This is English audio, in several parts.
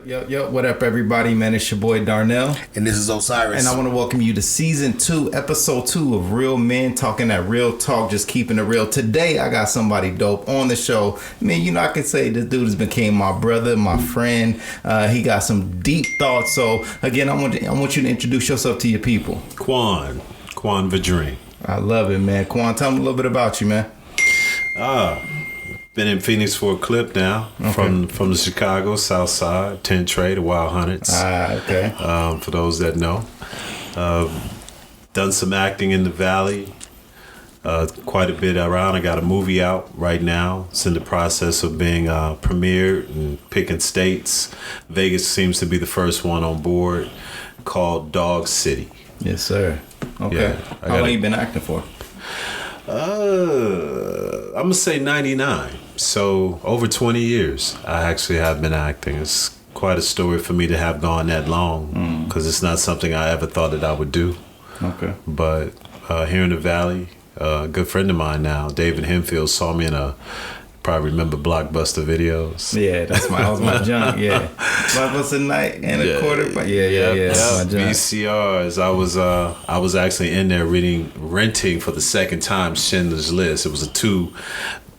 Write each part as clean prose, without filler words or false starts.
Yo, what up, everybody? Man, it's your boy Darnell. And this is Osiris. And I want to welcome you to Season 2, Episode 2 of Real Men Talking That Real Talk, just keeping it real. Today, I got somebody dope on the show. Man, you know, I can say this dude has became my brother, my friend. He got some deep thoughts. So, again, I want you to introduce yourself to your people. Kwan Vadream. I love it, man. Kwan, tell me a little bit about you, man. Been in Phoenix for a clip now. Okay. From the Chicago South Side, 10 Trade, the Wild Hunteds. Okay. For those that know. Done some acting in the Valley. Quite a bit around. I got a movie out right now. It's in the process of being premiered and picking states. Vegas seems to be the first one on board, called Dog City. Yes, sir. Okay. Yeah, How long you been acting for? I'm gonna say 99. So over 20 years, I actually have been acting. It's quite a story for me to have gone that long, because it's not something I ever thought that I would do. Okay. But here in the Valley, a good friend of mine now, David Hempfield, saw me in probably remember Blockbuster Videos. Yeah, that was my junk. Yeah, Blockbuster Night and a quarter. Yeah. That's my junk. VCRs. I was actually in there renting for the second time Schindler's List. It was a 2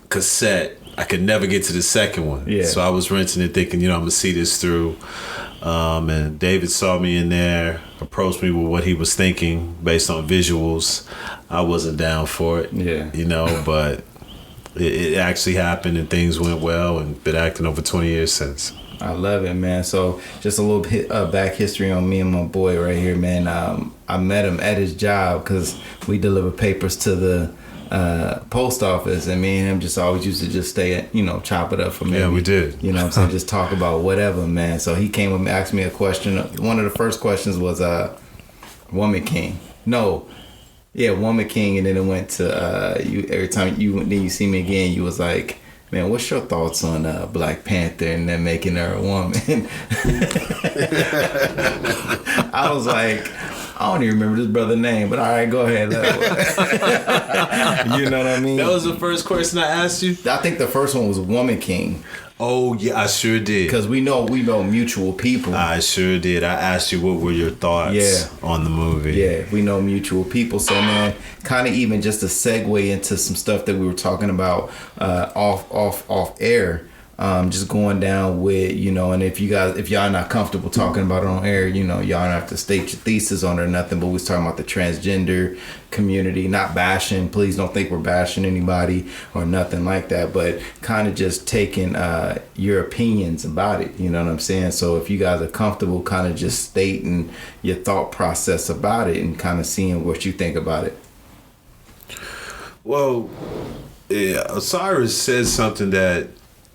cassette. I could never get to the second one. Yeah. So I was renting it thinking, I'm gonna see this through. And David saw me in there, approached me with what he was thinking based on visuals. I wasn't down for it. Yeah. But it actually happened and things went well, and been acting over 20 years since. I love it, man. So just a little bit back history on me and my boy right here, man. I met him at his job because we deliver papers to the post office, and me and him just always used to just stay, chop it up for me. Yeah, we did. You know what I'm saying? Just talk about whatever, man. So he came up and asked me a question. One of the first questions was Woman King. No. Yeah, Woman King, and then it went to you. Every time you see me again, you was like, man, what's your thoughts on Black Panther and then making her a woman? I was like, I don't even remember this brother's name, but all right, go ahead. You know what I mean? That was the first question I asked you? I think the first one was Woman King. Oh, yeah, I sure did. Because we know mutual people. I sure did. I asked you what were your thoughts on the movie. Yeah, we know mutual people. So, man, kind of even just a segue into some stuff that we were talking about off air. Just going down with, and if y'all not comfortable talking about it on air, y'all don't have to state your thesis on it or nothing, but we was talking about the transgender community, not bashing. Please don't think we're bashing anybody or nothing like that, but kind of just taking your opinions about it. You know what I'm saying? So if you guys are comfortable kind of just stating your thought process about it and kind of seeing what you think about it. Well, Osiris says something that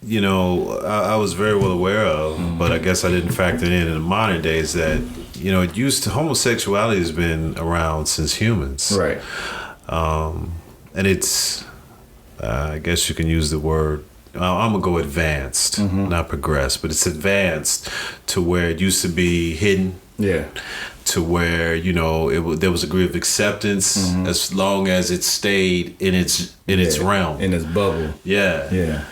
I was very well aware of, but I guess I didn't factor in the modern days that, homosexuality has been around since humans. Right. And it's, I guess you can use the word, I'm going to go advanced, not progressed, but it's advanced to where it used to be hidden. Yeah. To where, there was a degree of acceptance as long as it stayed in its realm. In its bubble. Yeah. Yeah.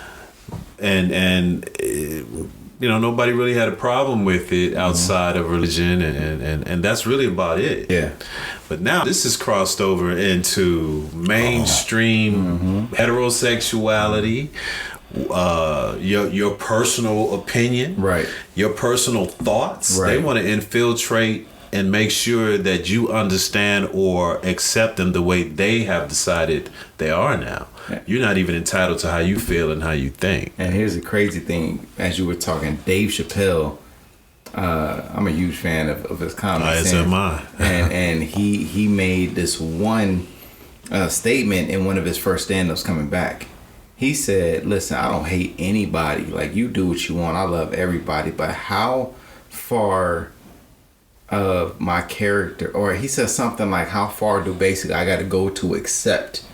And nobody really had a problem with it outside of religion, and that's really about it. Yeah. But now this has crossed over into mainstream heterosexuality, your personal opinion, right? Your personal thoughts. Right. They want to infiltrate and make sure that you understand or accept them the way they have decided they are now. You're not even entitled to how you feel and how you think. And here's the crazy thing. As you were talking, Dave Chappelle, I'm a huge fan of his comments. As am I. and he made this one statement in one of his first stand-ups coming back. He said, listen, I don't hate anybody. Like, you do what you want. I love everybody. But how far of my character, or he said something like, how far do basically I got to go to accept,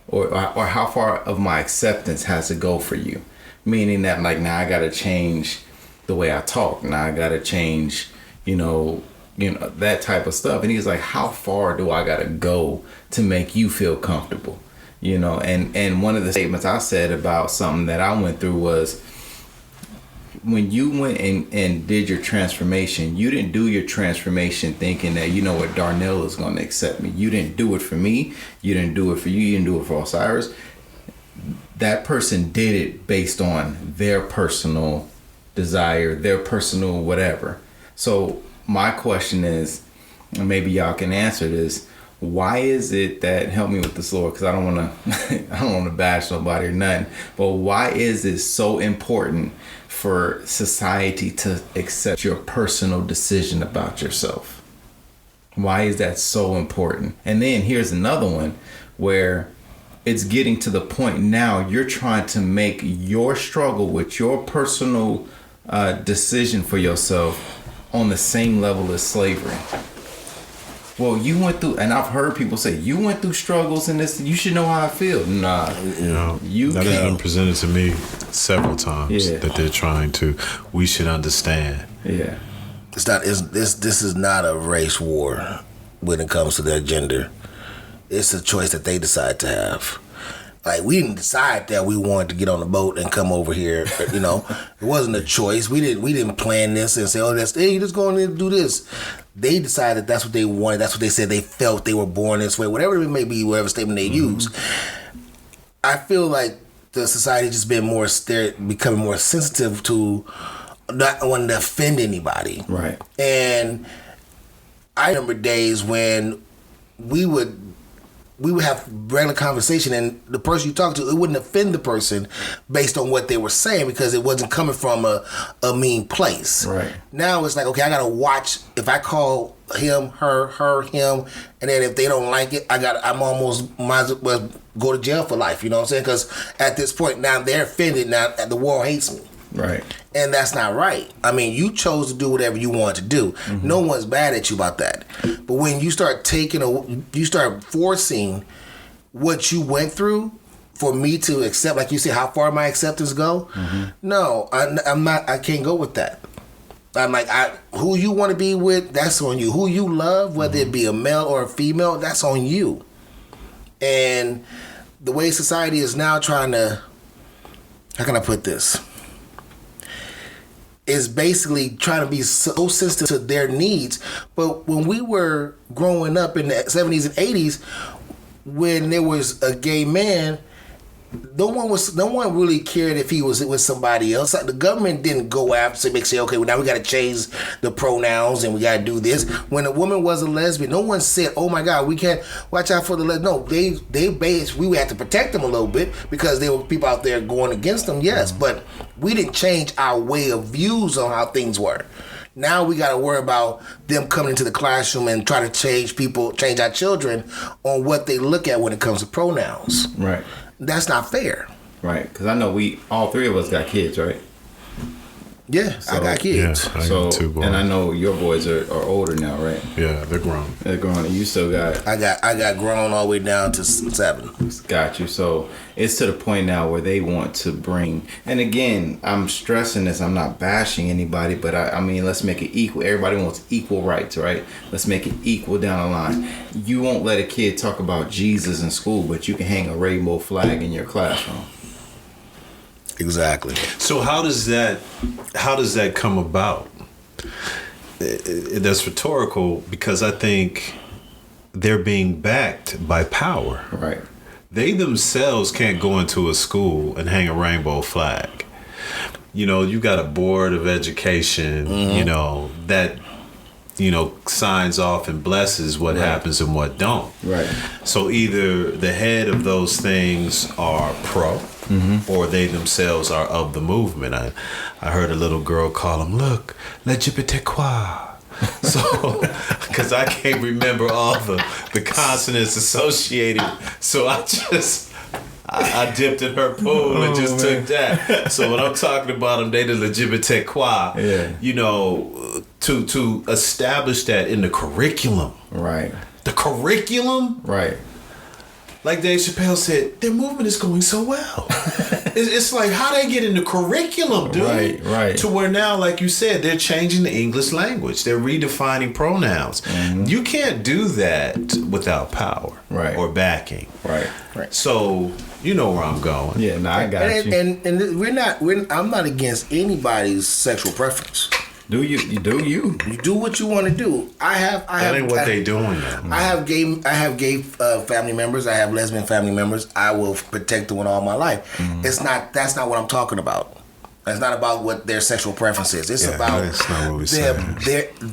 or how far of my acceptance has to go for you? Meaning that, like, now I got to change the way I talk. Now I got to change, that type of stuff. And he's like, how far do I got to go to make you feel comfortable? And one of the statements I said about something that I went through was, when you went and did your transformation, you didn't do your transformation thinking that, you know what, Darnell is going to accept me. You didn't do it for me. You didn't do it for you. You didn't do it for Osiris. That person did it based on their personal desire, their personal whatever. So my question is, and maybe y'all can answer this, why is it that, help me with this, Lord, because I don't want to bash nobody or nothing, but why is it so important for society to accept your personal decision about yourself? Why is that so important? And then here's another one where it's getting to the point now you're trying to make your struggle with your personal decision for yourself on the same level as slavery. Well, you went through, and I've heard people say, you went through struggles in this, you should know how I feel. Nah, you that has been presented to me several times that they're trying to, we should understand. Yeah. It's not, this is not a race war when it comes to their gender. It's a choice that they decide to have. Like, we didn't decide that we wanted to get on the boat and come over here. You know, it wasn't a choice. We didn't plan this and say, oh, hey, you're just going to do this. They decided that's what they wanted. That's what they said. They felt they were born this way. Whatever it may be, whatever statement they use. I feel like the society just been becoming more sensitive to not wanting to offend anybody. Right. And I remember days when we would have regular conversation, and the person you talk to, it wouldn't offend the person based on what they were saying because it wasn't coming from a mean place. Right. Now it's like, okay, I gotta watch if I call him, her, him, and then if they don't like it, I'm almost might as well go to jail for life. You know what I'm saying? Because at this point now they're offended. Now the world hates me. Right. And that's not right. I mean, you chose to do whatever you want to do. Mm-hmm. No one's mad at you about that. But when you start you start forcing what you went through for me to accept, like you said, how far my acceptance go? Mm-hmm. No, I'm not. I can't go with that. I'm like, who you want to be with, that's on you. Who you love, whether it be a male or a female, that's on you. And the way society is now trying to, how can I put this? Is basically trying to be so sensitive to their needs. But when we were growing up in the 70s and 80s, when there was a gay man, no one really cared if he was with somebody else. Like, the government didn't go after say, okay, well, now we got to change the pronouns and we got to do this. When a woman was a lesbian, no one said, oh my God, we can't watch out for the lesbian. No, we had to protect them a little bit because there were people out there going against them, yes, but we didn't change our way of views on how things were. Now we got to worry about them coming into the classroom and try to change our children on what they look at when it comes to pronouns. Right. That's not fair. Right, because I know all three of us got kids, right? Yeah, so, I got kids. Yeah, I got 2 boys. And I know your boys are older now, right? Yeah, they're grown. They're grown, and you still got... I got grown all the way down to 7. Got you. So it's to the point now where they want to bring... And again, I'm stressing this. I'm not bashing anybody, but I mean, let's make it equal. Everybody wants equal rights, right? Let's make it equal down the line. You won't let a kid talk about Jesus in school, but you can hang a rainbow flag in your classroom. Exactly. So how does that come about? That's rhetorical because I think they're being backed by power. Right. They themselves can't go into a school and hang a rainbow flag. You know, you got a board of education, that signs off and blesses what happens and what don't. Right. So either the head of those things are pro, or they themselves are of the movement. I heard a little girl call them, look, Kwan. So, because I can't remember all the consonants associated, so I dipped in her pool and just took that. So when I'm talking about them, they the legitimate Kwan. Yeah. To establish that in the curriculum. Right. The curriculum. Right. Like Dave Chappelle said, their movement is going so well. It's like how they get in the curriculum, dude. Right. To where now, like you said, they're changing the English language. They're redefining pronouns. Mm-hmm. You can't do that without power or backing. Right. So You know where I'm going. Yeah, no, I got and, you. and I'm not against anybody's sexual preference. Do you? You do you? You do what you want to do. That ain't what they doing though. I have gay family members. I have lesbian family members. I will protect them with all my life. That's not what I'm talking about. It's not about what their sexual preference is. It's about that's not what we them.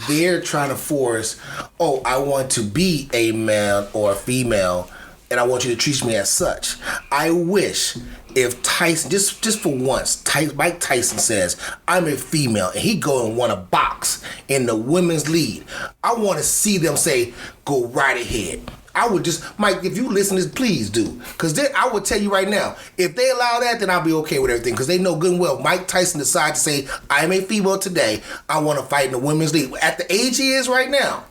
They're trying to force. Oh, I want to be a male or a female, and I want you to treat me as such. I wish if Tyson, just for once, Mike Tyson says, I'm a female, and he go and want to box in the women's league. I want to see them say, go right ahead. I would just, Mike, if you listen to this, please do. Because then I would tell you right now, if they allow that, then I'll be okay with everything. Because they know good and well, Mike Tyson decided to say, I am a female today. I want to fight in the women's league. At the age he is right now,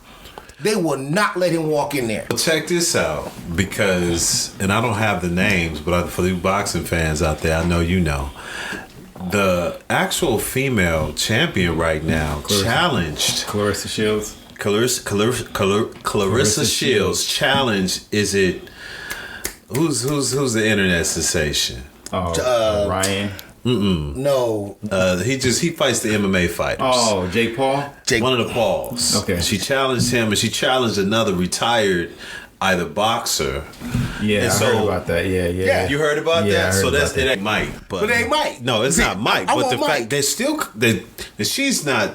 they will not let him walk in there. Well, check this out, because, and I don't have the names, but for the boxing fans out there, I know you know. The actual female champion right now challenged Clarissa Shields. Clarissa Shields challenge. Is it who's the internet sensation? Ryan. No. He fights the MMA fighters. Oh, Jake Paul. One of the Pauls. Okay. She challenged him, and she challenged another retired either boxer. Yeah, and I heard about that. Yeah. You heard about Yeah, I that? heard So about that's that. it ain't Mike. But it ain't Mike. No, it's not Mike. I But want the Mike. fact they're still she's not.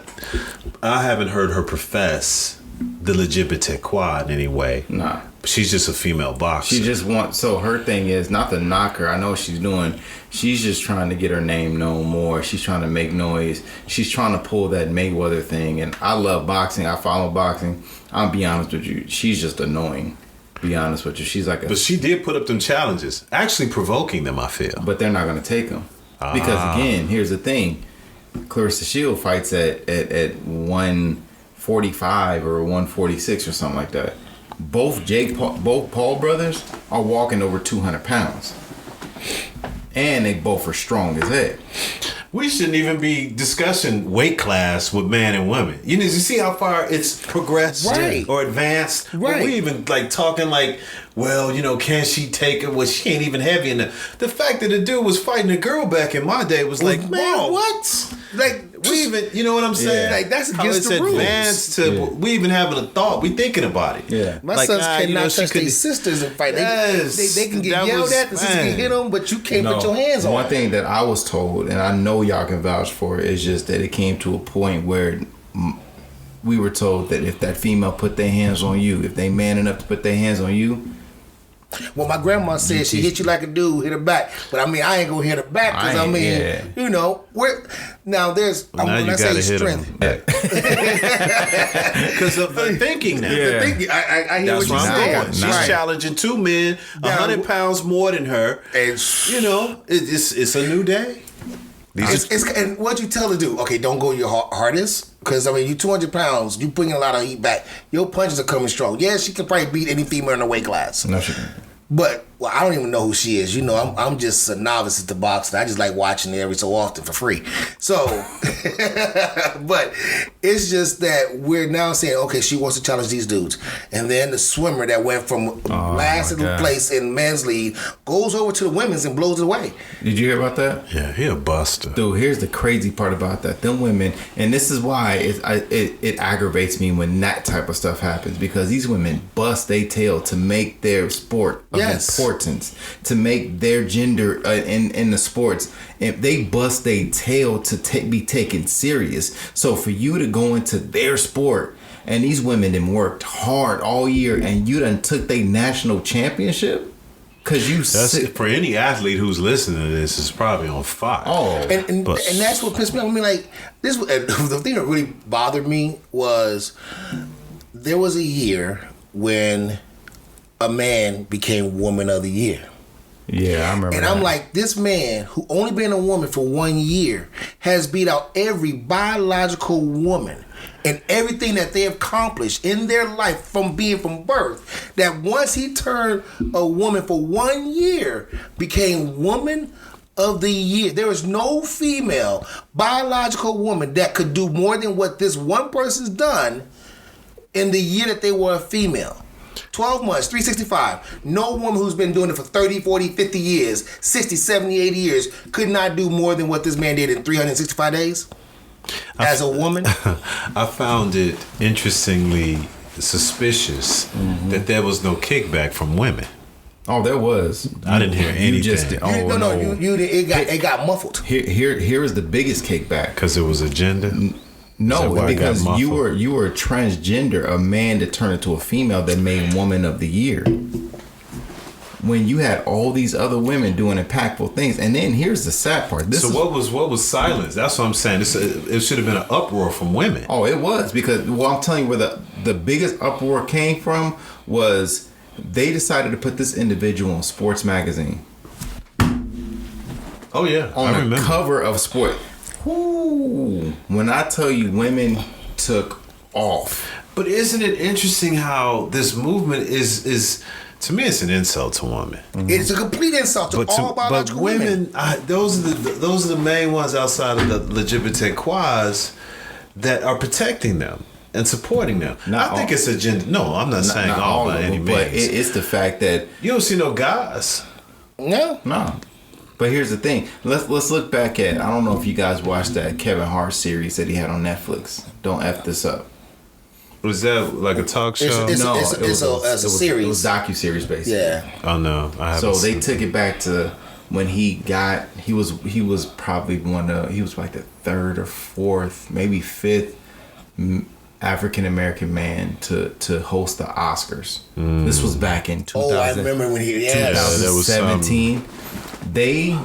I haven't heard her profess the legitimate Kwan anyway. Nah. She's just a female boxer. She just wants, so her thing is not to knock her. I know what she's doing. She's just trying to get her name known more. She's trying to make noise. She's trying to pull that Mayweather thing. And I love boxing. I follow boxing. I'll be honest with you. She's just annoying. Be honest with you. She's like But she did put up them challenges, actually provoking them, I feel. But they're not going to take them. Because again, here's the thing. Clarissa Shield fights at 145 or 146 or something like that. Both Paul brothers are walking over 200 pounds. And they both are strong as heck. We shouldn't even be discussing weight class with man and women. You see how far it's progressed or advanced? Right. We even like talking like, well, can she take it? Well, she ain't even heavy enough. The fact that the dude was fighting a girl back in my day was like, man, what? Like, we even, you know what I'm saying? Like, that's How against it's the rules. advanced to we even having a thought. We thinking about it. Yeah. My Like, sons cannot she touch their couldn't- sisters and fight. Yes. They can get That yelled was- at, the sisters man. can hit them, but you can't put your hands on One them. thing that I was told, and I know y'all can vouch for it, is just that it came to a point where we were told that if that female put their hands on you, if they man enough to put their hands on you, Well, my grandma said she hit you like a dude, hit her back. But I mean, I ain't gonna hit her back because now there's. Now when you I say gotta hit strength, him. Because of the thinking now. Yeah. I hear That's what where you're I'm saying. going. She's Right. challenging two men, 100 pounds more than her. And It's a new day. and what you tell her to do? Okay, don't go your hardest. Because, I mean, you 200 pounds, you bringing a lot of heat back. Your punches are coming strong. Yeah, she can probably beat any female in the weight class. no, she can. But, well, I don't even know who she is. I'm just a novice at the boxing. I just like watching it every so often for free. So, but it's just that we're now saying, okay, she wants to challenge these dudes. And then the swimmer that went from last in the place in men's league goes over to the women's and blows it away. Did you hear about that? Yeah, he a buster. Dude, here's the crazy part about that. Them women, and this is why it aggravates me when that type of stuff happens, because these women bust their tail to make their sport of importance, to make their gender in the sports. If they bust their tail to be taken serious. So for you to go into their sport, and these women done worked hard all year, and you done took their national championship. Cause That's for any athlete who's listening to this is probably on fire. Oh, And that's what pissed me off. I mean, like, this. The thing that really bothered me was there was a year when a man became Woman of the Year. yeah, I remember. And I'm like, this man who only been a woman for 1 year has beat out every biological woman and everything that they have accomplished in their life from birth, that once he turned a woman for 1 year, became Woman of the Year. There is no female biological woman that could do more than what this one person's done in the year that they were a female. 12 months, 365. No woman who's been doing it for 30, 40, 50 years, 60, 70, 80 years could not do more than what this man did in 365 days as a woman. I found it interestingly suspicious that there was no kickback from women. Oh, there was. I didn't hear anything. You just, It got muffled. Here is the biggest kickback. Because it was a gender? No, because you were transgender, a man that turned into a female that made Woman of the Year. When you had all these other women doing impactful things, and then here's the sad part. What was silence? That's what I'm saying. It should have been an uproar from women. Oh, it was, because I'm telling you where the biggest uproar came from was they decided to put this individual on Sports Magazine. Oh yeah, on the cover of Sport. Ooh, when I tell you, women took off. But isn't it interesting how this movement is to me, it's an insult to women. Mm-hmm. It's a complete insult to all biological women. Those are the main ones outside of the LGBT quads that are protecting them and supporting them. I think it's a gender. No, I'm not saying all by any means. But it's the fact that you don't see no guys. No. But here's the thing. Let's look back at. I don't know if you guys watched that Kevin Hart series that he had on Netflix. Don't F this up. Was that like a talk show? It's a series. It was docu-series basically. Yeah. Oh no, I haven't. So they took it back to when he was probably he was like the third or fourth, maybe fifth African American man to host the Oscars. This was back in 2000. Oh, I remember when 2017. They,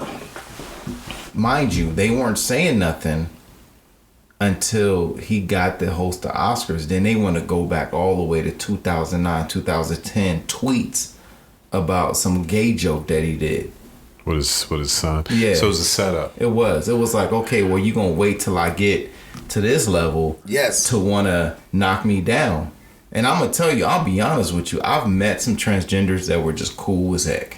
mind you, they weren't saying nothing until he got to host the Oscars. Then they want to go back all the way to 2009, 2010 tweets about some gay joke that he did. With his son. Yeah. So it was a setup. It was like, okay, well, you gonna wait till I get to this level, yes, to want to knock me down. And I'm gonna tell you, I'll be honest with you, I've met some transgenders that were just cool as heck.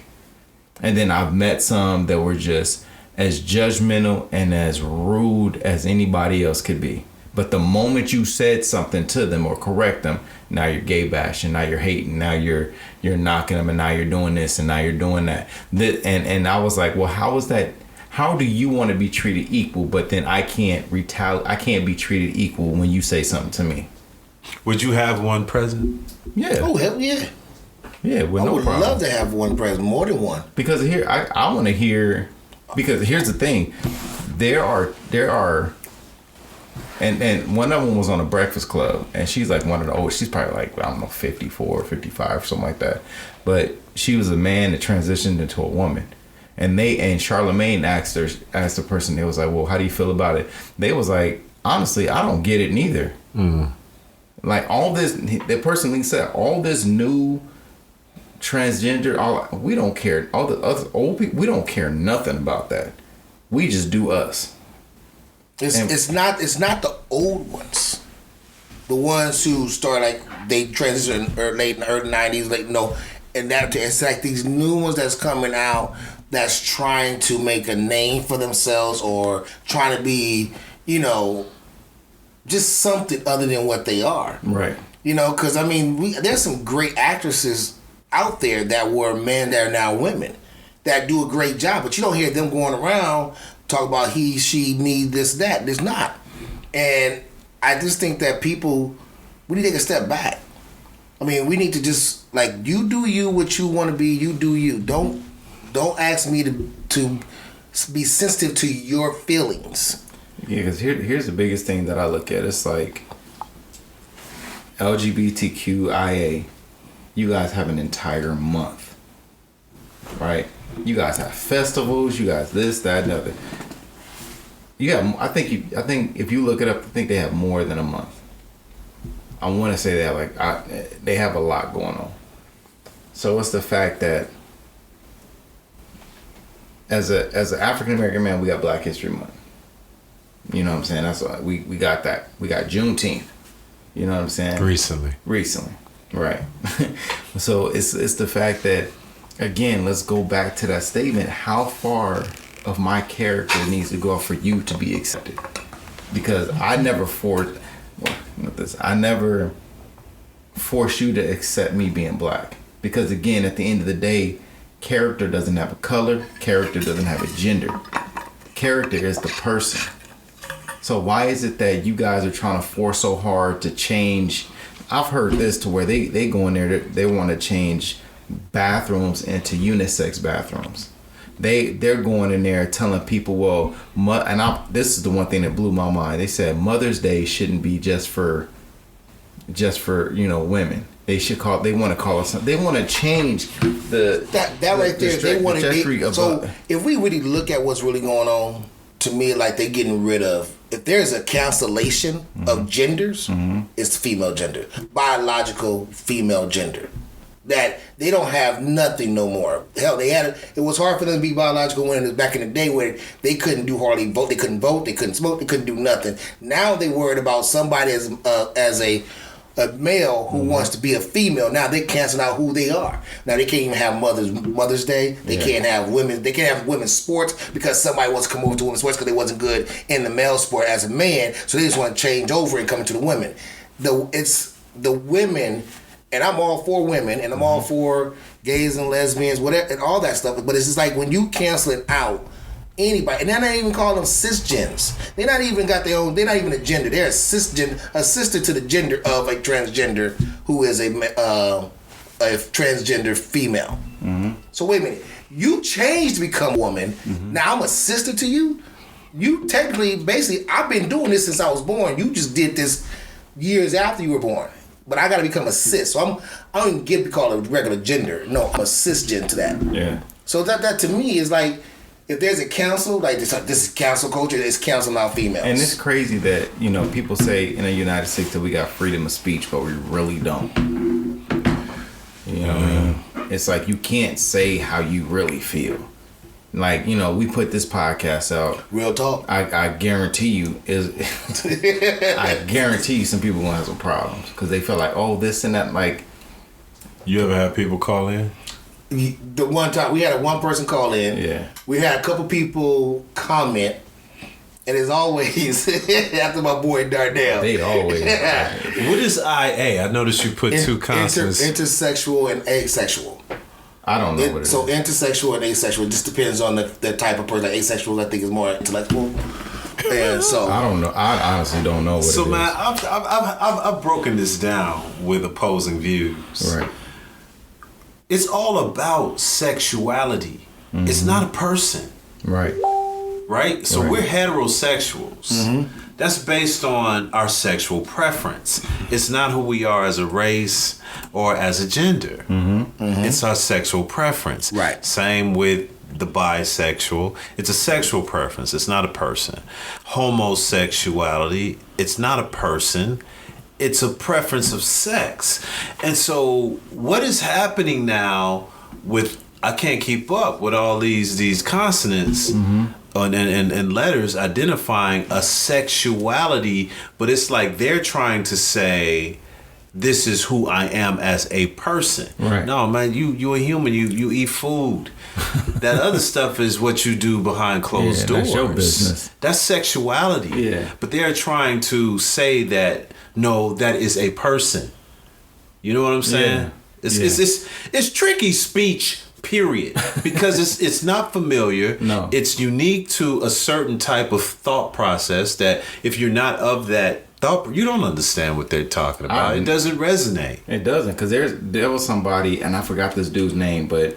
And then I've met some that were just as judgmental and as rude as anybody else could be. But the moment you said something to them or correct them, now you're gay bashing, now you're hating, now you're knocking them, and now you're doing this and now you're doing that. And I was like, well, how is that? How do you want to be treated equal, but then I can't retaliate? I can't be treated equal when you say something to me. Would you have one present? Yeah. Oh, hell yeah. Yeah, with no problem. I would love to have one present, more than one. Because here, I want to hear. Because here's the thing, there are, and one of them was on the Breakfast Club, and she's like one of the old. She's probably like, I don't know, 54, 55, something like that. But she was a man that transitioned into a woman, and Charlemagne asked the person. They was like, well, how do you feel about it? They was like, honestly, I don't get it neither. Like all this, the person said, all this new transgender, we don't care. All the other old people, we don't care nothing about that. We just do us. It's not the old ones, the ones who start like they transition late in the early 90s, and that it's like these new ones that's coming out that's trying to make a name for themselves or trying to be, just something other than what they are. Right. Because there's some great actresses out there that were men that are now women that do a great job, but you don't hear them going around talk about he, she, me, this, that. There's not. And I just think that we need to take a step back. We need to just, you do you, what you want to be, you do you. Don't ask me to be sensitive to your feelings. Yeah, because here's the biggest thing that I look at. It's like LGBTQIA. You guys have an entire month, right? You guys have festivals. You guys this, that, and other. I think if you look it up, I think they have more than a month. I want to say that they have a lot going on. So it's the fact that as an African American man, we got Black History Month. You know what I'm saying? That's why we got that. We got Juneteenth. You know what I'm saying? Recently. Right. So it's the fact that, again, let's go back to that statement. How far of my character needs to go for you to be accepted? Because I never force you to accept me being black. Because again, at the end of the day, character doesn't have a color. Character doesn't have a gender. Character is the person. So why is it that you guys are trying to force so hard to change? I've heard this to where they go in there, they want to change bathrooms into unisex bathrooms. They're going in there telling people, well, this is the one thing that blew my mind. They said Mother's Day shouldn't be just for women. They want to call it something. They want to change that right there. They want to. So if we really look at what's really going on, to me, like they're getting rid of. If there's a cancellation of genders, it's female gender, biological female gender. That they don't have nothing no more. Hell, it was hard for them to be biological women back in the day where they couldn't hardly vote, they couldn't smoke, they couldn't do nothing. Now they worried about somebody as a male who wants to be a female. Now they cancel out who they are. Now they can't even have Mother's Day. They can't have women's sports because somebody wants to come over to women's sports because they wasn't good in the male sport as a man. So they just want to change over and come to the women. It's the women. And I'm all for women, and I'm all for gays and lesbians, whatever, and all that stuff. But it's just like when you canceling out anybody, and they're not even calling them cisgens. They're not even got their own. They're not even a gender. They're a sister to the gender of a transgender who is a transgender female. So wait a minute, you changed to become a woman. Now I'm a sister to you. You technically, basically, I've been doing this since I was born. You just did this years after you were born. But I got to become a cis. So I don't even get to be called a regular gender. No, I'm a cisgen to that. Yeah. So that to me is like, if there's a council, like this is council culture, it's council out females. And it's crazy that, people say in the United States that we got freedom of speech, but we really don't. You know what I mean? It's like you can't say how you really feel. Like, we put this podcast out. Real talk. I guarantee you I guarantee you some people gonna have some problems because they feel like, oh, this and that. Like, you ever have people call in? The one time we had one person call in. Yeah. We had a couple people comment, and as always, after my boy Darnell. They always. What is IA? I noticed you put two consonants. Intersexual and asexual. I don't know what it is. So intersexual and asexual just depends on the type of person. Like asexual, I think, is more intellectual. And so I don't know. I honestly don't know what it is. So man, I've broken this down with opposing views. Right. It's all about sexuality. It's not a person. Right. Right? So we're heterosexuals. That's based on our sexual preference. It's not who we are as a race or as a gender. It's our sexual preference. Right. Same with the bisexual. It's a sexual preference. It's not a person. Homosexuality, it's not a person. It's a preference of sex. And so what is happening now with, I can't keep up with all these consonants and letters identifying a sexuality, but it's like they're trying to say, this is who I am as a person. Right. No, man, you a human. You eat food. That other stuff is what you do behind closed doors. That's your business. That's sexuality. Yeah. But they're trying to say that, no, that is a person. You know what I'm saying? Yeah. It's tricky speech, period. Because it's not familiar. No. It's unique to a certain type of thought process that if you're not of that thought, you don't understand what they're talking about. It doesn't resonate. It doesn't, because there was somebody, and I forgot this dude's name, but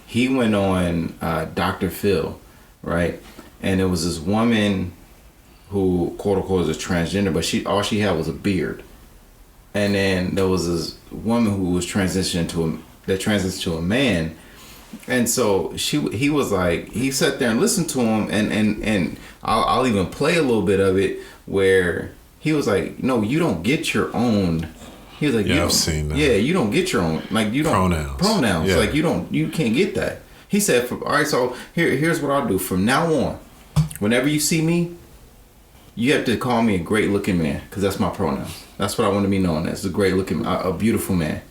he went on Dr. Phil, right? And it was this woman who, quote unquote, is a transgender, but all she had was a beard. And then there was this woman who was transitioned to a man. And so he was like, he sat there and listened to him, and I'll even play a little bit of it where he was like, no, you don't get your own. He was like, yeah, I've seen that. Yeah, you don't get your own, like, you don't pronouns. Yeah. Like, you can't get that. He said, all right, so here's what I'll do from now on. Whenever you see me, you have to call me a great looking man, because that's my pronouns. That's what I want to be known as, a great looking, a beautiful man.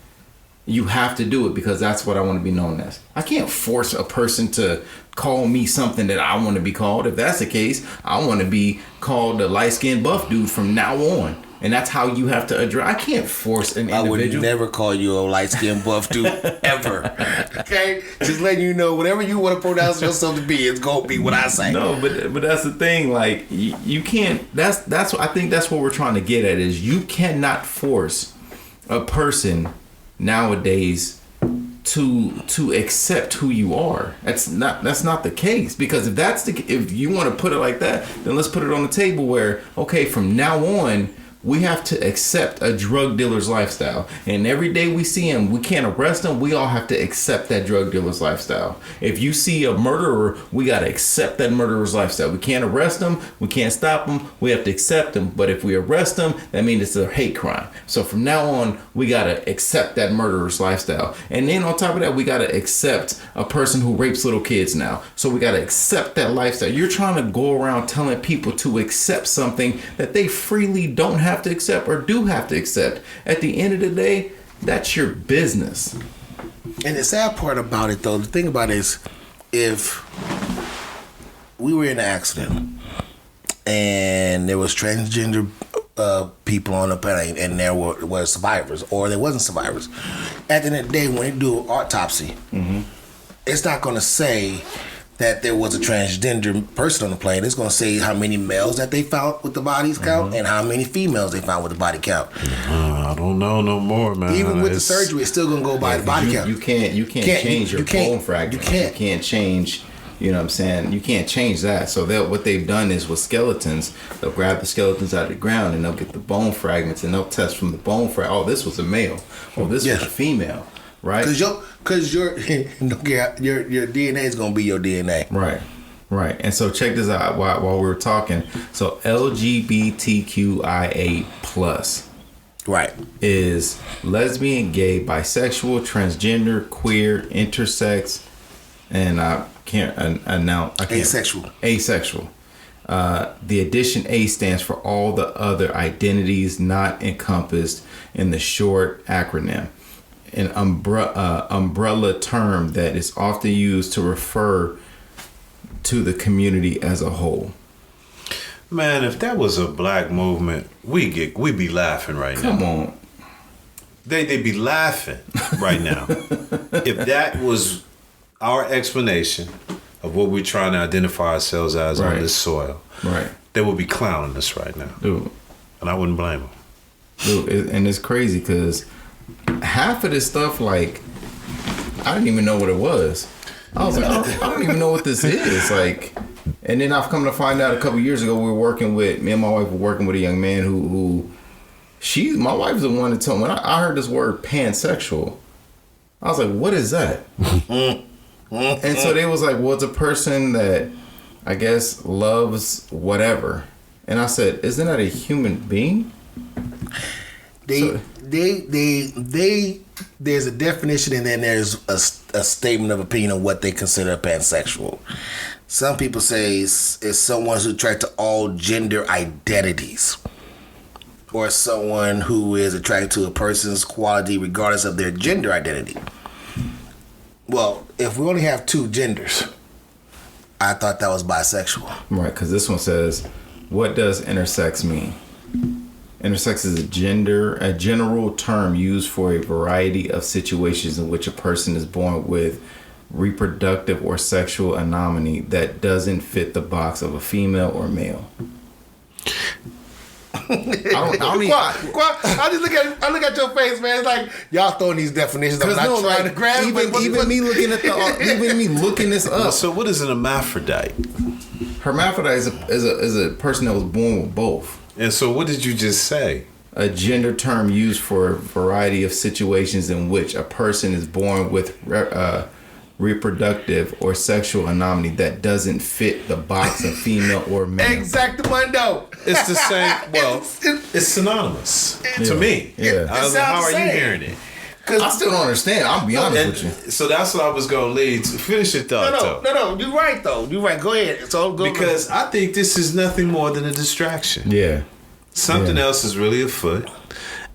You have to do it because that's what I want to be known as. I can't force a person to call me something that I want to be called. If that's the case, I want to be called the light-skinned buff dude from now on. And that's how you have to address. I can't force an individual. I would never call you a light skinned buff dude ever. Okay, just letting you know, whatever you want to pronounce yourself to be, it's gonna be what I say. No, but that's the thing. Like you can't. That's I think that's what we're trying to get at is you cannot force a person nowadays to accept who you are. That's not the case, because if you want to put it like that, then let's put it on the table where, okay, from now on we have to accept a drug dealer's lifestyle, and every day we see him, we can't arrest him. We all have to accept that drug dealer's lifestyle. If you see a murderer, we got to accept that murderer's lifestyle. We can't arrest him, we can't stop him, we have to accept him. But if we arrest him, that means it's a hate crime. So from now on, we got to accept that murderer's lifestyle. And then on top of that, we got to accept a person who rapes little kids now. So we got to accept that lifestyle. You're trying to go around telling people to accept something that they freely don't have to accept or do have to accept. At the end of the day, that's your business. And the sad part about it, though, the thing about it is, if we were in an accident and there was transgender people on the plane and there were survivors, or there wasn't survivors, at the end of the day, when they do an autopsy, it's not going to say that there was a transgender person on the plane. It's going to say how many males that they found with the bodies count and how many females they found with the body count. I don't know no more, man. Even with the surgery, it's still going to go by the body count. You can't change your bone fragments. You can't change, you know what I'm saying? You can't change that. So what they've done is with skeletons, they'll grab the skeletons out of the ground and they'll get the bone fragments and they'll test from the bone fragment. Oh, this was a male. Oh, this was a female. Right? Because your DNA is gonna be your DNA. Right. And so check this out while we were talking. So LGBTQIA plus, right, is lesbian, gay, bisexual, transgender, queer, intersex, and I can't asexual. Asexual. The addition A stands for all the other identities not encompassed in the short acronym. An umbrella term that is often used to refer to the community as a whole. Man, if that was a black movement, we'd be laughing right now. Come on. They'd be laughing right now. If that was our explanation of what we're trying to identify ourselves as on this soil, they would be clowning us right now. Dude. And I wouldn't blame them. Dude, and it's crazy because half of this stuff, like, I didn't even know what it was. I was like, I don't even know what this is. Like, and then I've come to find out a couple years ago, me and my wife were working with a young man who my wife's the one that told me, when I heard this word pansexual, I was like, what is that? And so they was like, well, it's a person that I guess loves whatever. And I said, isn't that a human being? There's a definition and then there's a statement of opinion on what they consider pansexual. Some people say it's someone who's attracted to all gender identities, or someone who is attracted to a person's quality regardless of their gender identity. Well, if we only have two genders, I thought that was bisexual. Right, because this one says, what does intersex mean? Intersex is a general term used for a variety of situations in which a person is born with reproductive or sexual anomaly that doesn't fit the box of a female or male. I look at your face, man. It's like y'all throwing these definitions. I'm not trying to grab. Even me looking this up. So what is an hermaphrodite? Hermaphrodite is a person that was born with both. And so what did you just say? A gender term used for a variety of situations in which a person is born with reproductive or sexual anomaly that doesn't fit the box of female or male. Exactamundo. It's the same. Well, it's synonymous to me. Yeah. How are you hearing it? I still don't understand. I'll be honest with you. So that's what I was going to lead to. Finish your thought, No. You're right, though. You're right. Go ahead. Because I think this is nothing more than a distraction. Yeah. Something else is really afoot.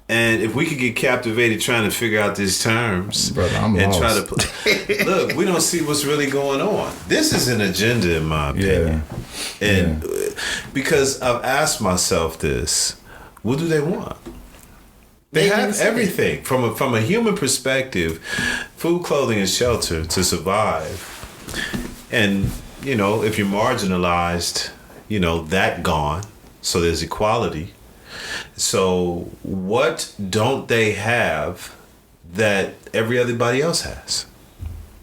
And if we could get captivated trying to figure out these terms, brother, I'm lost. Try to look, we don't see what's really going on. This is an agenda, in my opinion. And because I've asked myself this, What do they want? They have everything from a human perspective: food, clothing, and shelter to survive. And if you're marginalized, that gone. So there's equality. So what don't they have that everybody else has?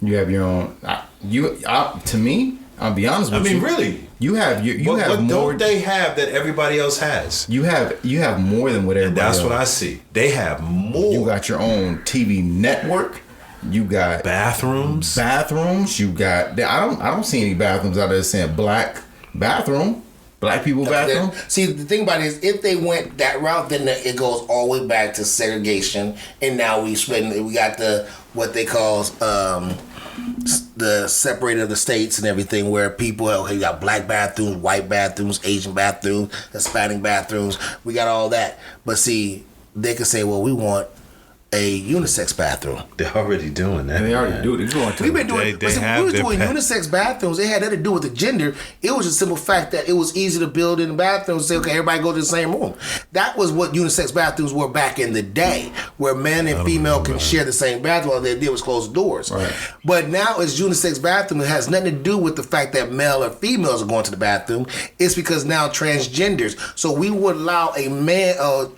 You have your own. To me, I'll be honest with you. Really, you have what more. Don't they have that everybody else has? You have more than what everybody. And that's else. what I see. They have more. You got your own TV network. You got bathrooms. You got. I don't see any bathrooms out there saying black bathroom. Black people bathroom. See, the thing about it is, if they went that route, then it goes all the way back to segregation, and now we got what they call the separated of the states and everything, where people, you got black bathrooms, white bathrooms, Asian bathrooms, Hispanic bathrooms. We got all that, but see, they can say, well, we want a unisex bathroom. They're already doing that. They already do it. We've been doing. We were doing unisex bathrooms. It had nothing to do with the gender. It was a simple fact that it was easy to build in the bathrooms. Say, okay, everybody go to the same room. That was what unisex bathrooms were back in the day, where man and female can share the same bathroom. All they did was close the doors. Right. But now it's unisex bathroom. It has nothing to do with the fact that male or females are going to the bathroom. It's because now transgenders. So we would allow a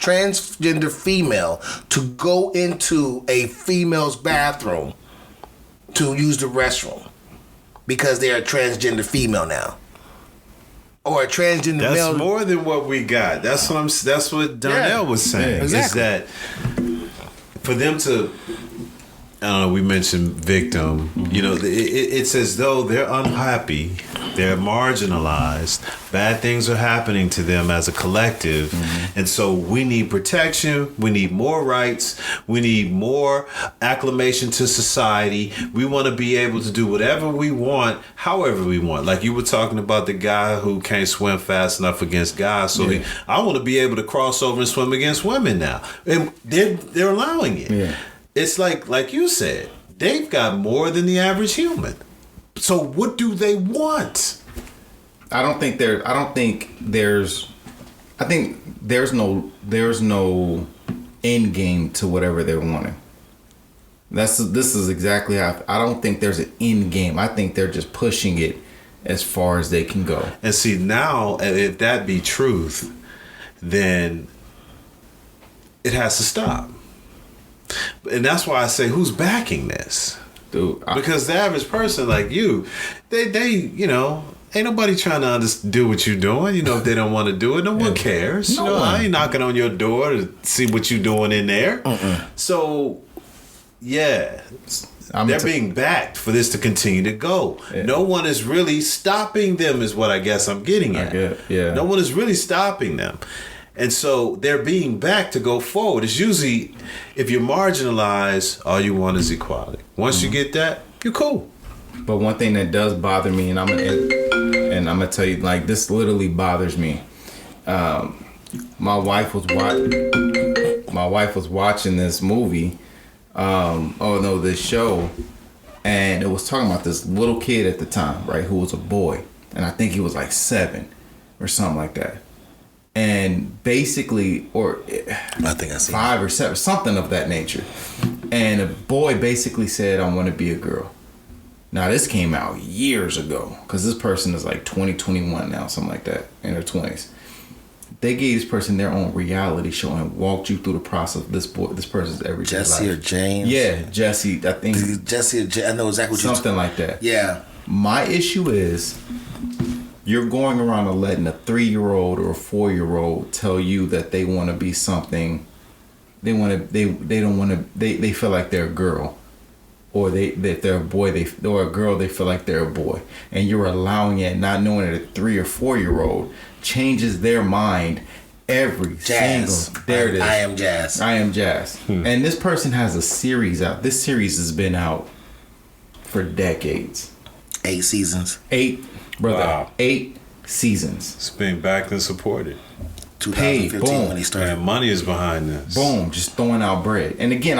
transgender female to go into a female's bathroom to use the restroom because they're a transgender female now, or a transgender male. That's more than what we got. That's what Darnell was saying. Exactly. Is that for them to, I don't know, we mentioned victim. It's as though they're unhappy, they're marginalized, bad things are happening to them as a collective, and so we need protection, we need more rights, we need more acclimation to society. We want to be able to do whatever we want, however we want. Like you were talking about the guy who can't swim fast enough against guys, so I want to be able to cross over and swim against women now, and they're allowing it. Yeah. It's like you said, they've got more than the average human. So what do they want? I think there's no end game to whatever they're wanting. This is exactly how I don't think there's an end game. I think they're just pushing it as far as they can go. And see, now if that be truth, then it has to stop. And that's why I say, who's backing this? Dude, because the average person like you, they ain't nobody trying to do what you're doing. If they don't want to do it, no one cares. No one. I ain't knocking on your door to see what you're doing in there. So, yeah, they're being backed for this to continue to go. Yeah. No one is really stopping them, is what I guess I'm getting at. No one is really stopping them. And so they're being backed to go forward. It's usually, if you're marginalized, all you want is equality. Once you get that, you're cool. But one thing that does bother me, and I'm gonna tell you, like, this literally bothers me. My wife was watching this movie, this show, and it was talking about this little kid at the time, right, who was a boy, and I think he was like 7 or something like that. And basically, or I think I see 5 or 7, something of that nature. And a boy basically said, "I want to be a girl." Now this came out years ago, because this person is like 20, 21 now, something like that, in their 20s. They gave this person their own reality show and walked you through the process of this person's everyday life. Jesse or James? Yeah, Jesse. I think Jesse or James. I know exactly what you're something like that. Yeah. My issue is, you're going around and letting a 3-year-old or a 4-year-old tell you that they want to be something. They feel like they're a girl, or if they're a boy, or a girl, they feel like they're a boy, and you're allowing it, not knowing that a 3 or 4-year-old changes their mind every Jazz. single. There it is. I am Jazz. I am Jazz. And this person has a series out. This series has been out for decades. 8 seasons. 8. Brother, wow. 8 seasons. It's being backed and supported. 2015 boom. when he started. And money is behind this. Boom, just throwing out bread. And again,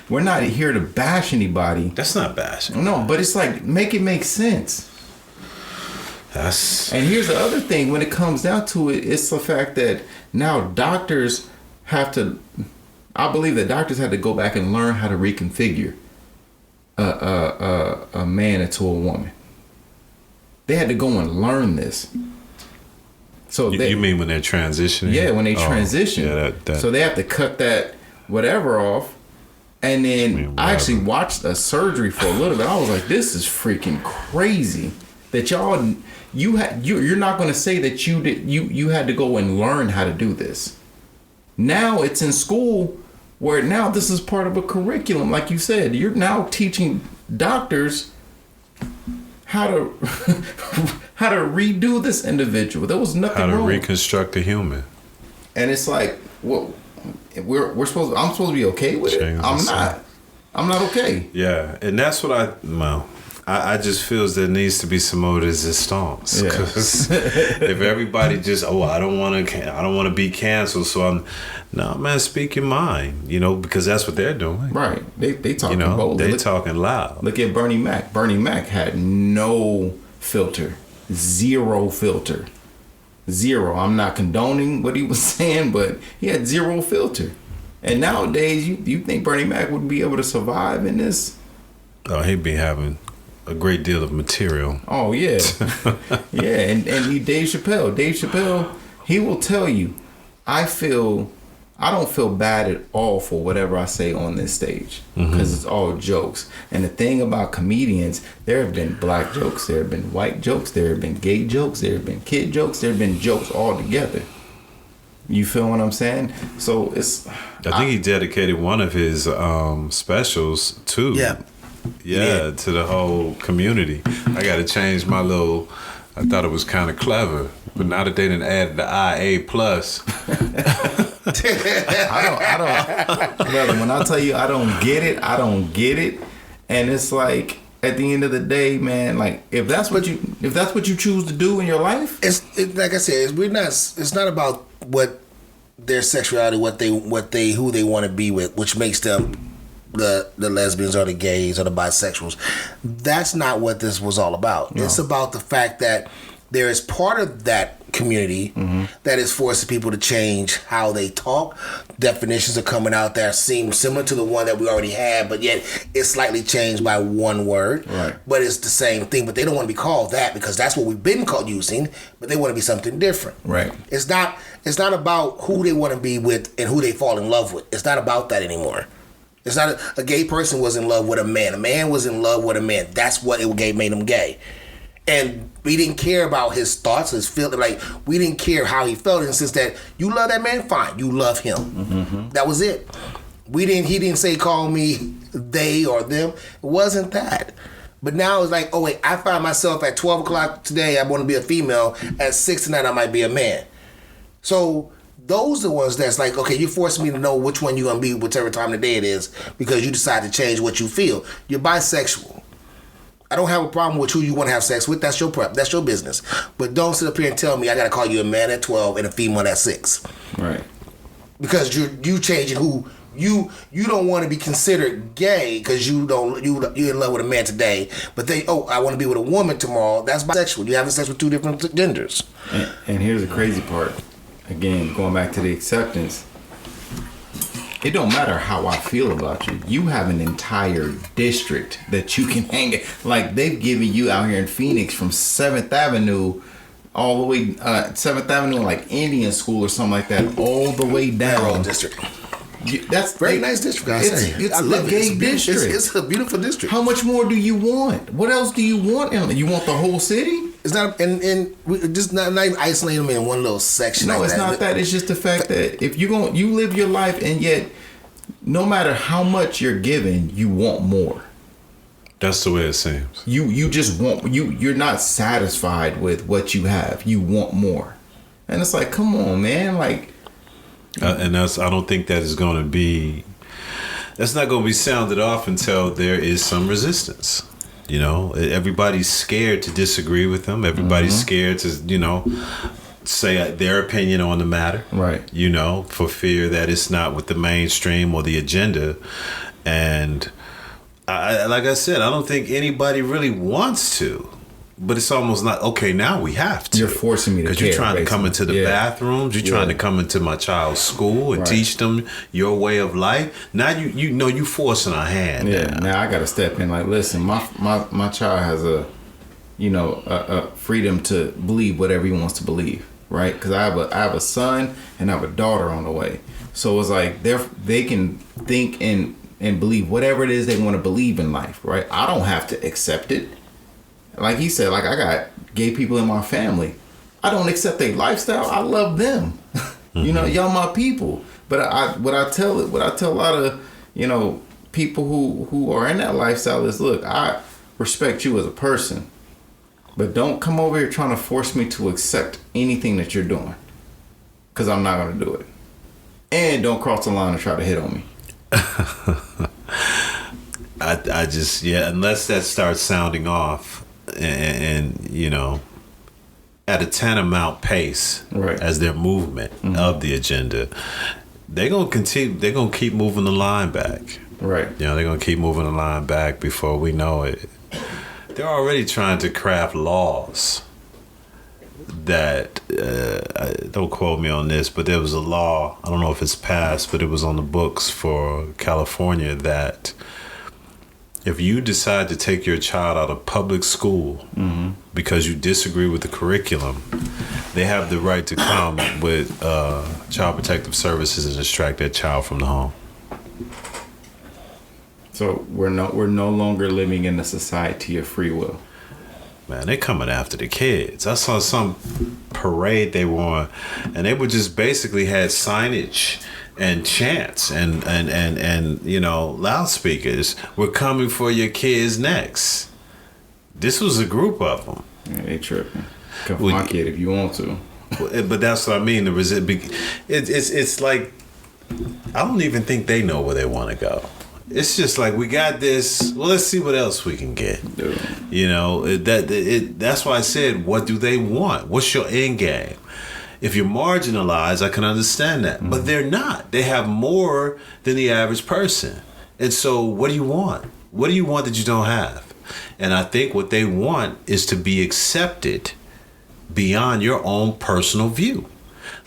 we're not here to bash anybody. That's not bashing. No, but it's like, make it make sense. And here's the other thing, when it comes down to it, it's the fact that now doctors have to. I believe that doctors had to go back and learn how to reconfigure a man into a woman. They had to go and learn this. So you mean when they're transitioning? Yeah, when they transition. Yeah, that. So they have to cut that whatever off. And then I actually watched a surgery for a little bit. I was like, this is freaking crazy. That you're not going to say that you had to go and learn how to do this. Now it's in school where now this is part of a curriculum. Like you said, you're now teaching doctors how to redo this individual. There was nothing wrong. How to reconstruct a human. And it's like, well, I'm supposed to be okay with it. I'm not okay. Yeah, and that's what I just feels there needs to be some more resistance, because if everybody just I don't want to be canceled, so no, man, speak your mind, because that's what they're doing. Right. They talking boldly. They talking loud. Look at Bernie Mac. Bernie Mac had no filter. Zero filter. Zero. I'm not condoning what he was saying, but he had zero filter. And nowadays, you think Bernie Mac would be able to survive in this? Oh, he'd be having a great deal of material. Oh, yeah. Yeah, and Dave Chappelle, he will tell you, I don't feel bad at all for whatever I say on this stage, because it's all jokes. And the thing about comedians, there have been black jokes, there have been white jokes, there have been gay jokes, there have been kid jokes, there have been jokes all together. You feel what I'm saying? So I think he dedicated one of his specials to to the whole community. I got to change my little. I thought it was kind of clever, but now that they didn't add the IA plus. I don't, brother, when I tell you I don't get it. And it's like, at the end of the day, man, like, if that's what you choose to do in your life, it's like I said, it's not about what their sexuality, who they want to be with, which makes them the lesbians or the gays or the bisexuals. That's not what this was all about. No. It's about the fact that there is part of that community that is forcing people to change how they talk. Definitions are coming out that seem similar to the one that we already had, but yet it's slightly changed by one word. Right. But it's the same thing. But they don't want to be called that because that's what we've been called using, but they want to be something different. Right. It's not about who they want to be with and who they fall in love with. It's not about that anymore. It's not a gay person was in love with a man. A man was in love with a man. That's what made him gay. And we didn't care about his thoughts, his feelings. Like, we didn't care how he felt in the sense that you love that man, fine. You love him. Mm-hmm. That was it. He didn't say call me they or them. It wasn't that. But now it's like, oh wait, I find myself at 12 o'clock today, I want to be a female. At 6 tonight, I might be a man. So those are the ones that's like, okay, you're forcing me to know which one you're going to be whichever time of the day it is because you decide to change what you feel. You're bisexual. I don't have a problem with who you want to have sex with. That's your prep. That's your business. But don't sit up here and tell me I got to call you a man at 12 and a female at 6. Right. Because you changing who you don't want to be considered gay because you're in love with a man today. But I want to be with a woman tomorrow. That's bisexual. You're having sex with two different genders. And here's the crazy part. Again, going back to the acceptance. It don't matter how I feel about you. You have an entire district that you can hang it. Like, they've given you out here in Phoenix from 7th Avenue all the way, 7th Avenue, like Indian School or something like that, all the way down. Railroad district. That's very nice district. It's a gay district. It's a beautiful district. How much more do you want? What else do you want? You want the whole city? It's not, and we just not even isolate them in one little section. No, like it's not that. It's just the fact that if you live your life and yet, no matter how much you're given, you want more. That's the way it seems. You just want you're not satisfied with what you have. You want more, and it's like, come on, man, like. And I don't think that is going to be. That's not going to be sounded off until there is some resistance. Everybody's scared to disagree with them. Everybody's scared to, say their opinion on the matter. Right. For fear that it's not with the mainstream or the agenda. And like I said, I don't think anybody really wants to. but it's almost like, okay, now we have to. You're forcing me to care. Because you're trying to come into the bathrooms. You're trying to come into my child's school and teach them your way of life. Now you forcing our hand. Yeah. Now I got to step in. Like, listen, my child has a freedom to believe whatever he wants to believe, right? Because I have a son and I have a daughter on the way. So it's like they can think and believe whatever it is they want to believe in life, right? I don't have to accept it. Like he said, like I got gay people in my family. I don't accept their lifestyle. I love them. You know, y'all my people. But what I tell a lot of, people who are in that lifestyle is, look, I respect you as a person, but don't come over here trying to force me to accept anything that you're doing, because I'm not going to do it. And don't cross the line and try to hit on me. I just, unless that starts sounding off and at a tantamount pace as their movement of the agenda, they're going to keep moving the line back. Right. They're going to keep moving the line back before we know it. They're already trying to craft laws that, don't quote me on this, but there was a law, I don't know if it's passed, but it was on the books for California, that if you decide to take your child out of public school because you disagree with the curriculum, they have the right to come with Child Protective Services and extract that child from the home. So we're no longer living in a society of free will. Man, they're coming after the kids. I saw some parade they were on, and they were just basically had signage and chants and loudspeakers. We're coming for your kids next. This was a group of them. Yeah, they tripping. Come for my kid if you want to. But that's what I mean. It's like, I don't even think they know where they want to go. It's just like, we got this. Well, let's see what else we can get. Dude. That's why I said, what do they want? What's your end game? If you're marginalized, I can understand that. But they're not. They have more than the average person. And so what do you want? What do you want that you don't have? And I think what they want is to be accepted beyond your own personal view.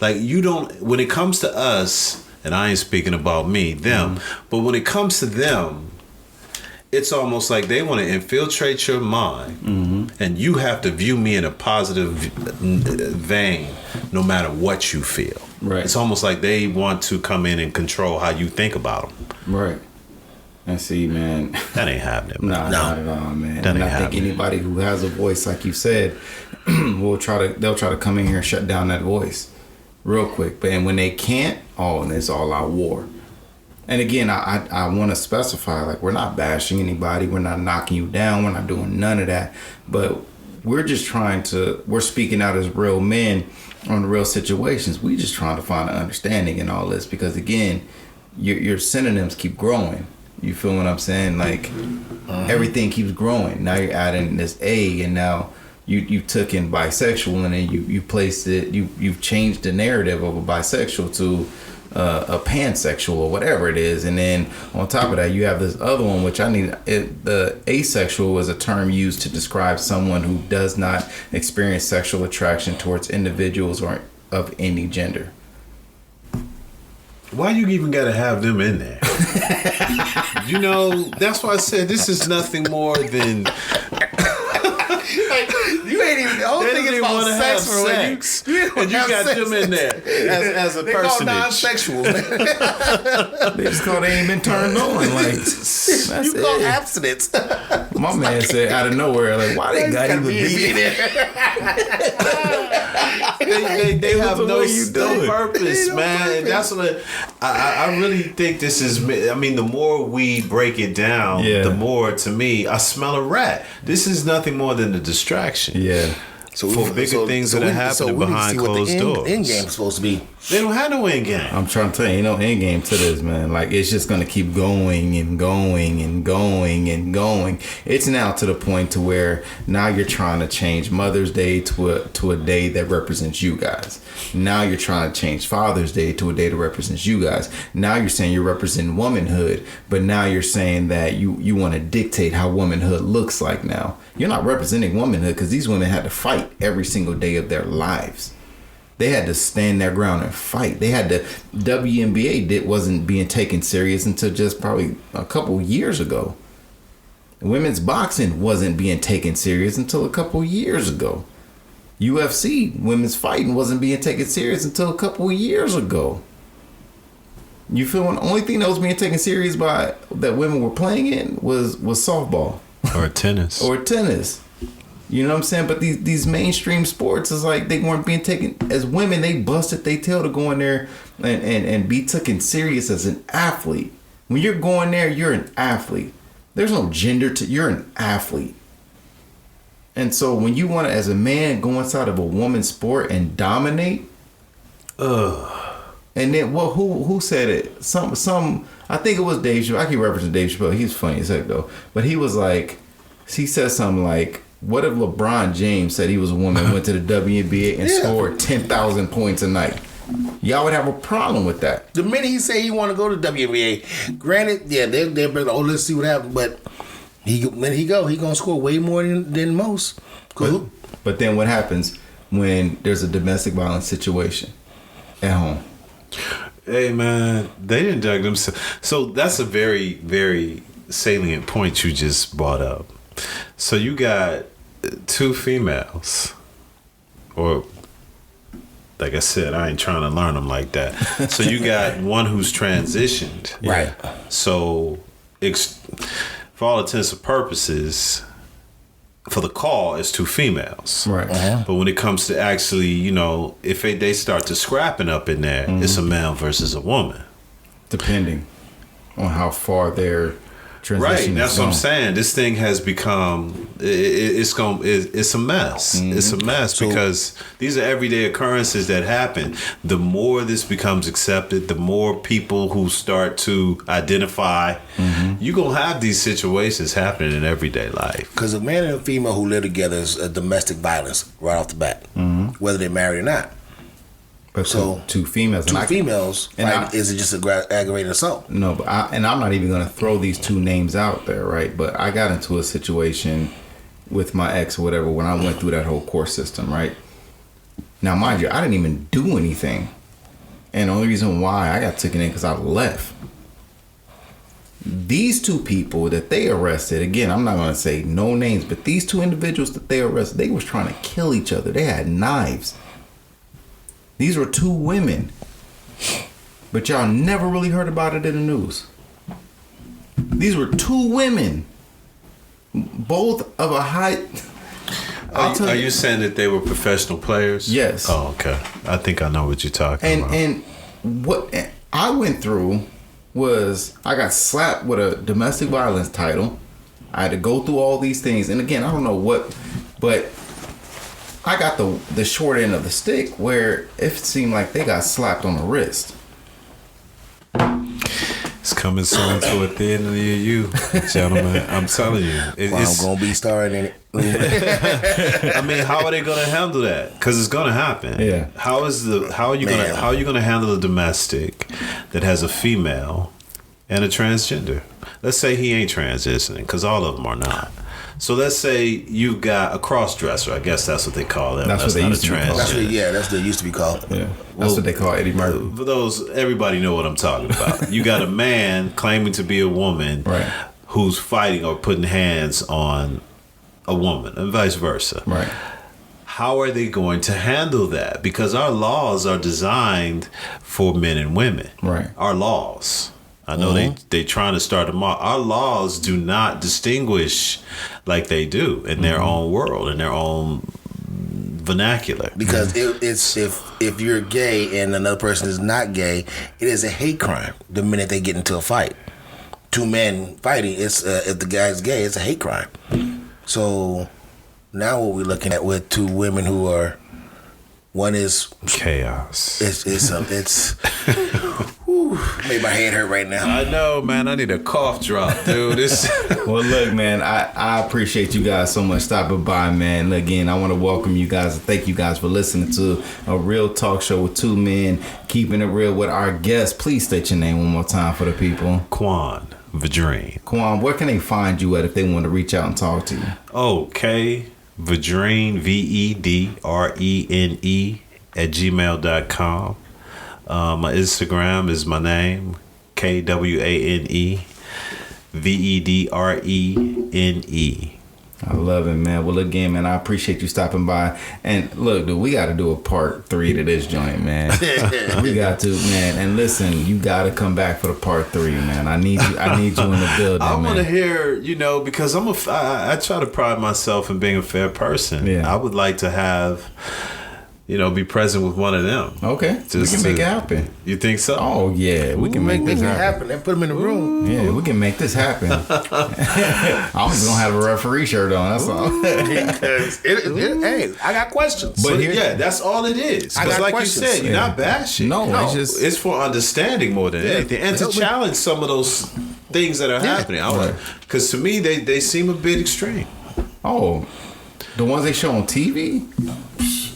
Like, when it comes to us, and I ain't speaking about me, them, but when it comes to them, it's almost like they want to infiltrate your mind, and you have to view me in a positive vein no matter what you feel. Right. It's almost like they want to come in and control how you think about them. Right. And see, man, that ain't happening. Nah, not at all, man. That and ain't I think anybody who has a voice, like you said, they'll try to come in here and shut down that voice real quick. But and when they can't, and it's all out war. And again, I want to specify, like, we're not bashing anybody, we're not knocking you down, we're not doing none of that. But we're just we're speaking out as real men on the real situations. We just trying to find an understanding in all this, because again, your synonyms keep growing. You feel what I'm saying? Like, everything keeps growing. Now you're adding this A, and now you took in bisexual, and then you placed it. You've changed the narrative of a bisexual to a pansexual or whatever it is, and then on top of that, you have this other one, which the asexual is a term used to describe someone who does not experience sexual attraction towards individuals or of any gender. Why you even gotta have them in there? That's why I said this is nothing more than. You ain't even. The whole thing is about sex, bro. And you got them in there as a they personage. Call non-sexual. They just call they ain't been turned on. Like, you call abstinence. My man said out of nowhere, like, why they got even be in there? They have no purpose, man. That's what I really think this is. I mean, the more we break it down, the more, to me, I smell a rat. This is nothing more than a distraction. Yeah. for bigger things that are happening behind closed doors. End game is supposed to be. They don't have no end game. I'm trying to tell you, no end game to this, man. Like, it's just gonna keep going and going and going and going. It's now to the point to where now you're trying to change Mother's Day to a day that represents you guys. Now you're trying to change Father's Day to a day that represents you guys. Now you're saying you're representing womanhood, but now you're saying that you want to dictate how womanhood looks like now. You're not representing womanhood, because these women had to fight every single day of their lives. They had to stand their ground and fight. They had to. WNBA wasn't being taken serious until just probably a couple years ago. Women's boxing wasn't being taken serious until a couple years ago. UFC women's fighting wasn't being taken serious until a couple years ago. You feel the only thing that was being taken serious by that women were playing in was softball or tennis or tennis. You know what I'm saying? But these mainstream sports is like they weren't being taken as women. They busted their tail to go in there and be taken serious as an athlete. When you're going there, you're an athlete. There's no gender to you're an athlete. And so when you want to, as a man, go inside of a woman's sport and dominate, and then who said it? Some I think it was Dave Chappelle. I keep referencing Dave Chappelle. He's funny as heck though. But he was like, he said something like, what if LeBron James said he was a woman, went to the WNBA and scored 10,000 points a night? Y'all would have a problem with that. The minute he said he want to go to WNBA, granted, yeah, they're like, oh, let's see what happens. But he gonna score way more than most. Cool. But then what happens when there's a domestic violence situation at home? Hey man, they didn't drag themselves. So that's a very, very salient point you just brought up. So you got two females, or like I said, I ain't trying to learn them like that. So you got one who's transitioned, right? So, for all intents and purposes, for the call, it's two females, right? But when it comes to actually, you know, if they start to scrapping up in there, it's a man versus a woman, depending on how far they're. Right, that's what I'm saying. This thing has become it's a mess. Mm-hmm. It's a mess because these are everyday occurrences that happen. The more this becomes accepted, the more people who start to identify, you're gonna have these situations happening in everyday life. Because a man and a female who live together is a domestic violence right off the bat, whether they're married or not. But so two females. Two females. Is it just an aggravated assault? No, but I'm not even going to throw these two names out there, right? But I got into a situation with my ex or whatever when I went through that whole court system, right? Now, mind you, I didn't even do anything, and the only reason why I got taken in because I left. These two people that they arrested, again, I'm not going to say no names, but these two individuals that they arrested, they was trying to kill each other. They had knives. These were two women, but y'all never really heard about it in the news. These were two women, both of a high. Are you saying that they were professional players? Yes. Oh, okay. I think I know what you're talking about. And what I went through was I got slapped with a domestic violence title. I had to go through all these things, and again, I don't know what, but. I got the short end of the stick where it seemed like they got slapped on the wrist. It's coming soon toward the end of the year, gentlemen. I'm telling you. I'm going to be starring in it. I mean, how are they going to handle that? Because it's going to happen. Yeah. How are you going to handle a domestic that has a female and a transgender? Let's say he ain't transitioning, because all of them are not. So let's say you got a cross-dresser. I guess that's what they call them. That's what they used to be called. That's what they used to be called. Yeah, that's what they call Eddie Murphy. For those, everybody know what I'm talking about. You got a man claiming to be a woman, right, who's fighting or putting hands on a woman, and vice versa. Right. How are they going to handle that? Because our laws are designed for men and women. Right. Our laws. I know they trying to start them off. Our laws do not distinguish like they do in their own world, in their own vernacular. Because it's if you're gay and another person is not gay, it is a hate crime the minute they get into a fight. Two men fighting, it's if the guy's gay, it's a hate crime. So Now what we're looking at with two women who are, one is chaos. It's whew, made my head hurt right now. I know, man. I need a cough drop, dude. Well, look, man, I appreciate you guys so much stopping by, man. Again, I want to welcome you guys and thank you guys for listening to a real talk show with two men, keeping it real with our guests. Please state your name one more time for the people. Kwan Vadrine. Kwan, where can they find you at if they want to reach out and talk to you? Okay. Vadrine, VEDRENE @gmail.com. My Instagram is my name, KWANE VEDRENE. I love it, man. Well, again, man, I appreciate you stopping by. And look, dude, we got to do a part 3 to this joint, man. We got to, man. And listen, you got to come back for the part 3, man. I need you. I need you in the building, I man. want to hear, because I try to pride myself in being a fair person. Yeah. I would like to have, be present with one of them. Okay, we can make it happen. You think so? Oh yeah, we can make this happen. And put them in the room. Yeah, we can make this happen. I'm just gonna have a referee shirt on. That's all. Hey, I got questions. But that's all it is. I got like questions. you said, you're not bashing. No, it's for understanding more than anything, and to challenge some of those things that are happening. Because to me, they seem a bit extreme. Oh, the ones they show on TV.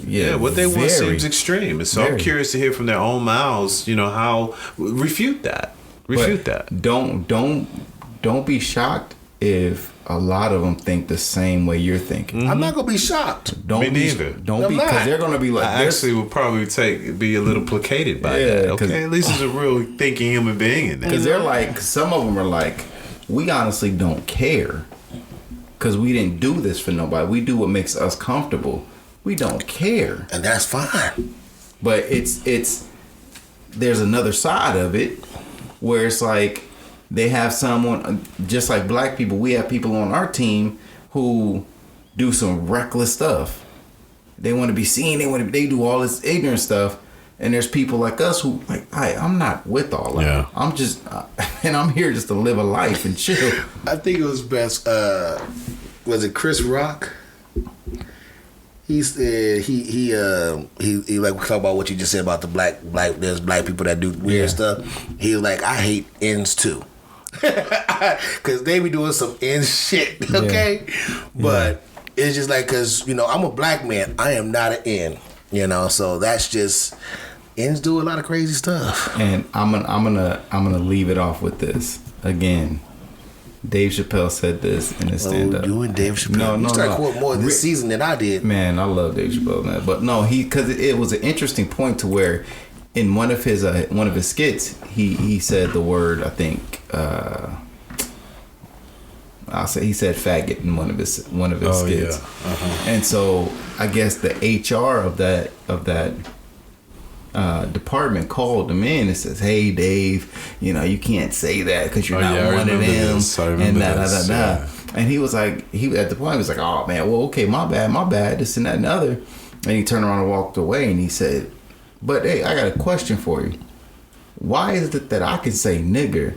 Yeah, what they want seems extreme. And so I'm curious to hear from their own mouths, how refute that. That. Don't be shocked if a lot of them think the same way you're thinking. I'm not gonna be shocked. Me neither. Don't be, because they're gonna be like. I actually would probably be a little placated by that. Okay, at least there's a real thinking human being in there. Because they're like, some of them are like, we honestly don't care, because we didn't do this for nobody. We do what makes us comfortable. We don't care, and that's fine. But it's there's another side of it where it's like they have someone, just like black people. We have people on our team who do some reckless stuff. They want to be seen. They do all this ignorant stuff. And there's people like us who like, I'm not with all that. Yeah. I'm just, and I'm here just to live a life and chill. I think it was best. Was it Chris Rock? He said he like, we talk about what you just said about the black there's black people that do weird stuff. He was like, I hate ends too, because they be doing some ends shit. Okay, but it's just like, because I'm a black man, I am not an end. So that's just, ends do a lot of crazy stuff. And I'm gonna leave it off with this again. Dave Chappelle said this in his stand-up. You and Dave Chappelle. You started quoting more this season than I did. Man, I love Dave Chappelle, man. But no, because it was an interesting point to where in one of his skits, he said the word, I think, he said faggot in one of his skits. Yeah. And so I guess the HR of that department called him in and says, "Hey, Dave, you can't say that because you're not one of them." And da. And he was like, at the point he was like, "Oh man, well, okay, my bad, this and that and the other." And he turned around and walked away, and he said, "But hey, I got a question for you. Why is it that I can say nigger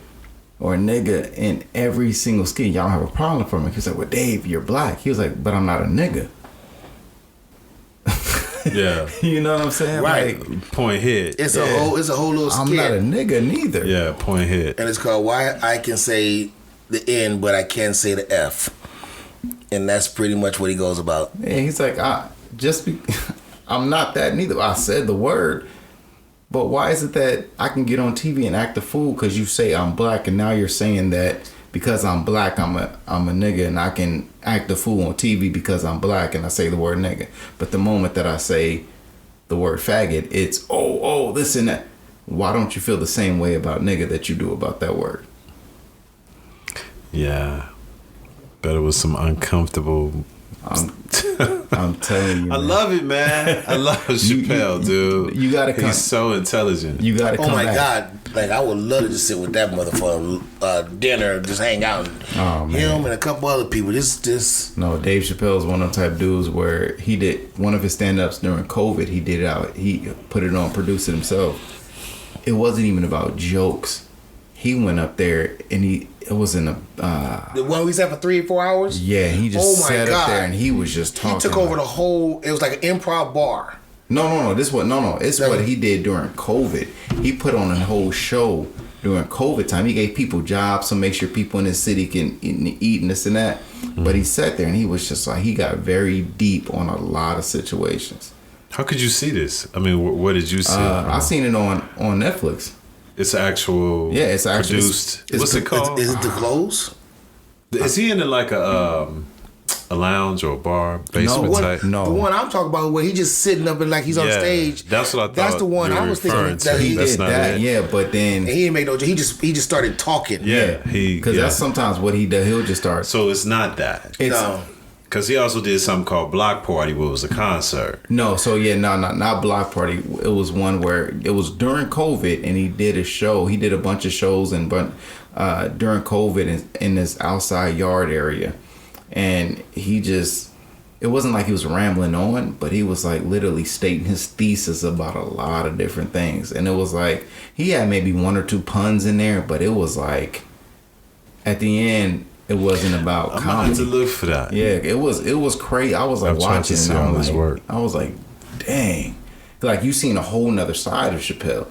or nigga in every single skit? Y'all don't have a problem for me?" He was like, "Well, Dave, you're black." He was like, "But I'm not a nigga." Yeah. You know what I'm saying? Right. Like, point hit. It's a whole little skit. I'm not a nigga neither. Yeah, point hit. And it's called Why I Can Say the N but I Can't Say the F. And that's pretty much what he goes about. Yeah, he's like, I'm not that neither. I said the word. But why is it that I can get on TV and act a fool because you say I'm black, and now you're saying that because I'm black, I'm a nigga, and I can act a fool on TV because I'm black and I say the word nigga. But the moment that I say the word faggot, it's this and that. Why don't you feel the same way about nigga that you do about that word? Yeah. Bet it was some uncomfortable. I'm telling you, man. I love it, man. I love Chappelle, dude. You gotta come. He's so intelligent. You gotta come. Oh my back. God! Like, I would love to just sit with that motherfucker dinner, just hang out. Oh, man. Him and a couple other people. This. No, Dave Chappelle's one of the type of dudes where he did one of his stand-ups during COVID. He did it out. He put it on, produced it himself. It wasn't even about jokes. he went up there and it was in a the one we sat for 3 or 4 hours. Yeah, he just sat up there and he was just talking. He took over the whole. It was like an improv bar. No. It's what he did during COVID. He put on a whole show during COVID time. He gave people jobs to make sure people in the city can eat and this and that. Mm-hmm. But he sat there and he was just like, he got very deep on a lot of situations. How could you see this? I mean, what did you see? I seen it on Netflix. It's actual. Yeah, it's actually produced. What's it called? Is it The Close? Is he in like a lounge or a bar basement type? No, the one I'm talking about where he just sitting up and like he's on stage. That's what I thought. That's the one I was thinking. That he did that. Yeah, but then and he didn't make no. He just started talking. Yeah, because that's sometimes what he does. He'll just start. So it's not that. No. Because he also did something called Block Party, where it was a concert. No, so not Block Party. It was one where it was during COVID, and he did a show. He did a bunch of shows, during COVID in this outside yard area, and it wasn't like he was rambling on, but he was like literally stating his thesis about a lot of different things, and it was like he had maybe 1 or 2 puns in there, but it was like at the end. It wasn't about comedy. I'm going to look for that. Yeah, it was crazy. I was like watching and I was like, dang. Like you seen a whole nother side of Chappelle.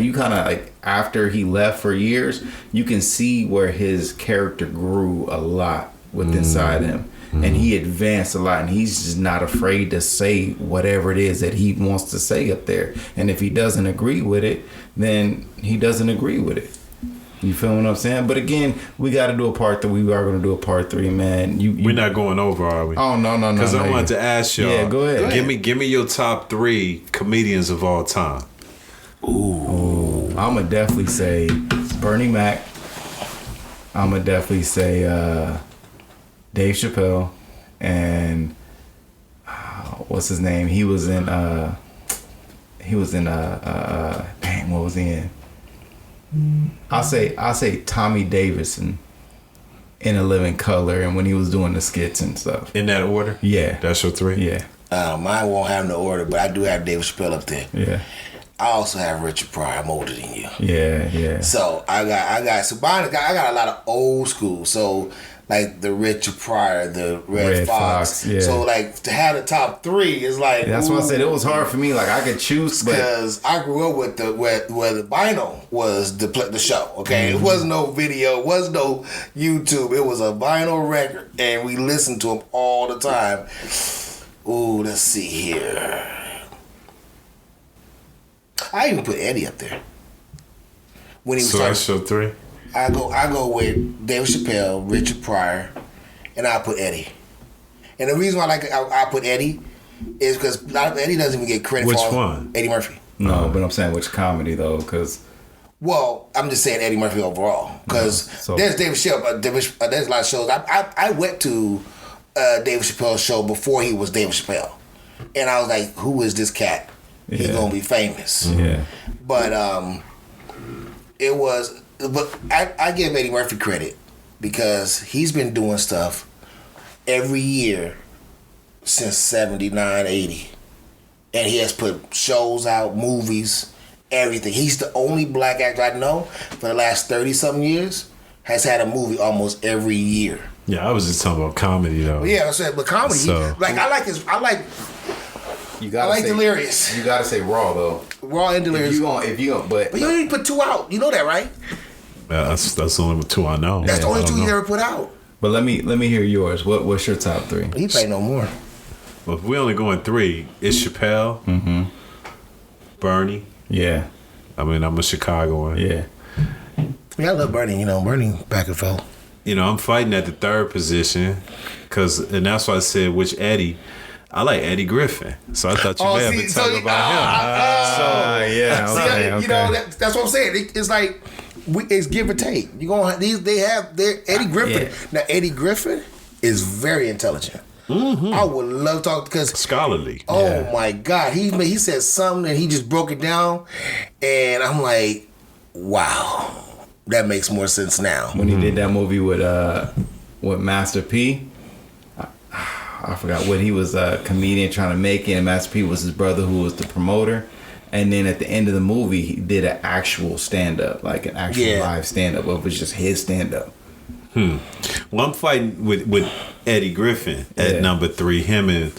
You kind of like after he left for years, you can see where his character grew a lot with inside him. And he advanced a lot, and he's just not afraid to say whatever it is that he wants to say up there. And if he doesn't agree with it, then he doesn't agree with it. You feel what I'm saying? But again, we got to do a part 3. We are going to do a part 3, man. We're not going over, are we? Oh no! Because I wanted to ask y'all. Yeah, go ahead. Give me your top 3 comedians of all time. Ooh. I'm gonna definitely say Bernie Mac. I'm gonna definitely say Dave Chappelle, and what's his name? He was in. Dang, what was he in? I'll say Tommy Davidson in A Living Color, and when he was doing the skits and stuff. In that order? Yeah. That's your 3? Yeah. Mine won't have no order, but I do have David Chappelle up there. Yeah. I also have Richard Pryor. I'm older than you. Yeah. So I got I got a lot of old school. So like the Richard Pryor, the Red Fox. Yeah. So like to have the top 3 is like that's why I said it was hard for me. Like I could choose, because I grew up with where the vinyl was the show. Okay, It wasn't no video, it wasn't no YouTube. It was a vinyl record, and we listened to them all the time. Ooh, let's see here. I even put Eddie up there when he was. So that's your 3. I go with Dave Chappelle, Richard Pryor, and I put Eddie. And the reason why I put Eddie is because Eddie doesn't even get credit Which for one? Eddie Murphy. No, but I'm saying which comedy though, because. Well, I'm just saying Eddie Murphy overall because there's David Chappelle. There's a lot of shows. I went to David Chappelle's show before he was David Chappelle, and I was like, "Who is this cat? He's gonna be famous." Yeah. But it was. But I give Eddie Murphy credit because he's been doing stuff every year since 79, 80. And he has put shows out, movies, everything. He's the only black actor I know for the last 30-something years has had a movie almost every year. Yeah, I was just talking about comedy though. But yeah, I said, but comedy, So. You gotta I like say, Delirious. You gotta say Raw though. Raw and Delirious. If you gonna, but you didn't put 2 out. You know that, right? That's the only 2 I know. That's the only 2 you ever put out. But let me hear yours. What's your top 3? He played no more. Well, if we only going 3, it's Chappelle, Bernie. Yeah. I mean, I'm a Chicagoan. Yeah. Yeah, I love Bernie. Bernie back and forth. I'm fighting at the 3rd position, and that's why I said which Eddie. I like Eddie Griffin, so I thought you may have been talking about him. Yeah. Okay. That's what I'm saying. It's like it's give or take. You gonna they have their Eddie Griffin. Yeah. Now Eddie Griffin is very intelligent. Mm-hmm. I would love to talk because scholarly. Oh my God, he said something and he just broke it down, and I'm like, wow, that makes more sense now. When he did that movie with Master P. I forgot what he was a comedian trying to make it, and Master P was his brother who was the promoter. And then at the end of the movie, he did an actual stand up, like an actual live stand up. It was just his stand up. Well, I'm fighting with Eddie Griffin at number 3. Him and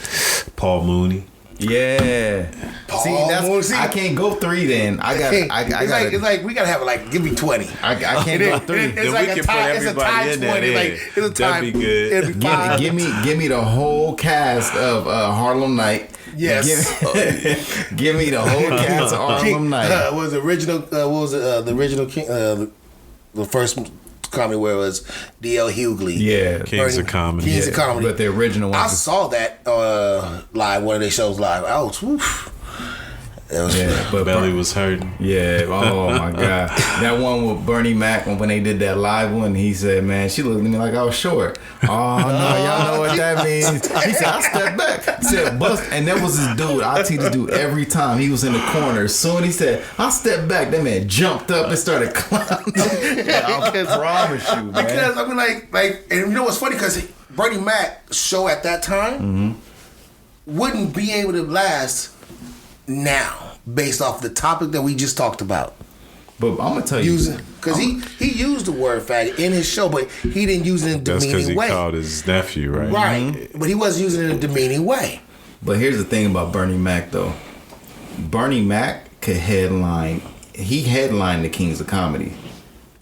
Paul Mooney. Yeah. I can't go 3 then. It's like we gotta have like give me 20. I can't go 3. It's Then like we a can tie. put It's a everybody tie in there, 20. yeah. Like it's a tie. That'd be good. It'd be 5. Give me the whole cast of Harlem Night. Yes. Give me the whole cast of Harlem Night. Was the original? What was it? The original King? The first comedy where it was D.L. Hughley. Yeah. Kings of Comedy. Kings of Comedy. But the original one. I saw that live. One of their shows live. I was. Woof. But Belly was hurting. Yeah. Oh my God. That one with Bernie Mac when they did that live one, he said, "Man, she looked at me like I was short." Oh no, y'all know what that means. He said, "I stepped back." He said, "Bust," and that was his dude. I see this dude every time. He was in the corner. As soon as he said, "I stepped back," that man jumped up and started climbing. I promise you, man. Because I mean, like, and you know what's funny? Because Bernie Mac's show at that time wouldn't be able to last now, based off the topic that we just talked about. But I'm gonna tell you, because he used the word faggot in his show, but he didn't use it in a That's because demeaning he way. called his nephew, right? Right, but he wasn't using it in a demeaning way. But here's the thing about Bernie Mac, though. Bernie Mac could headline. He headlined the Kings of Comedy.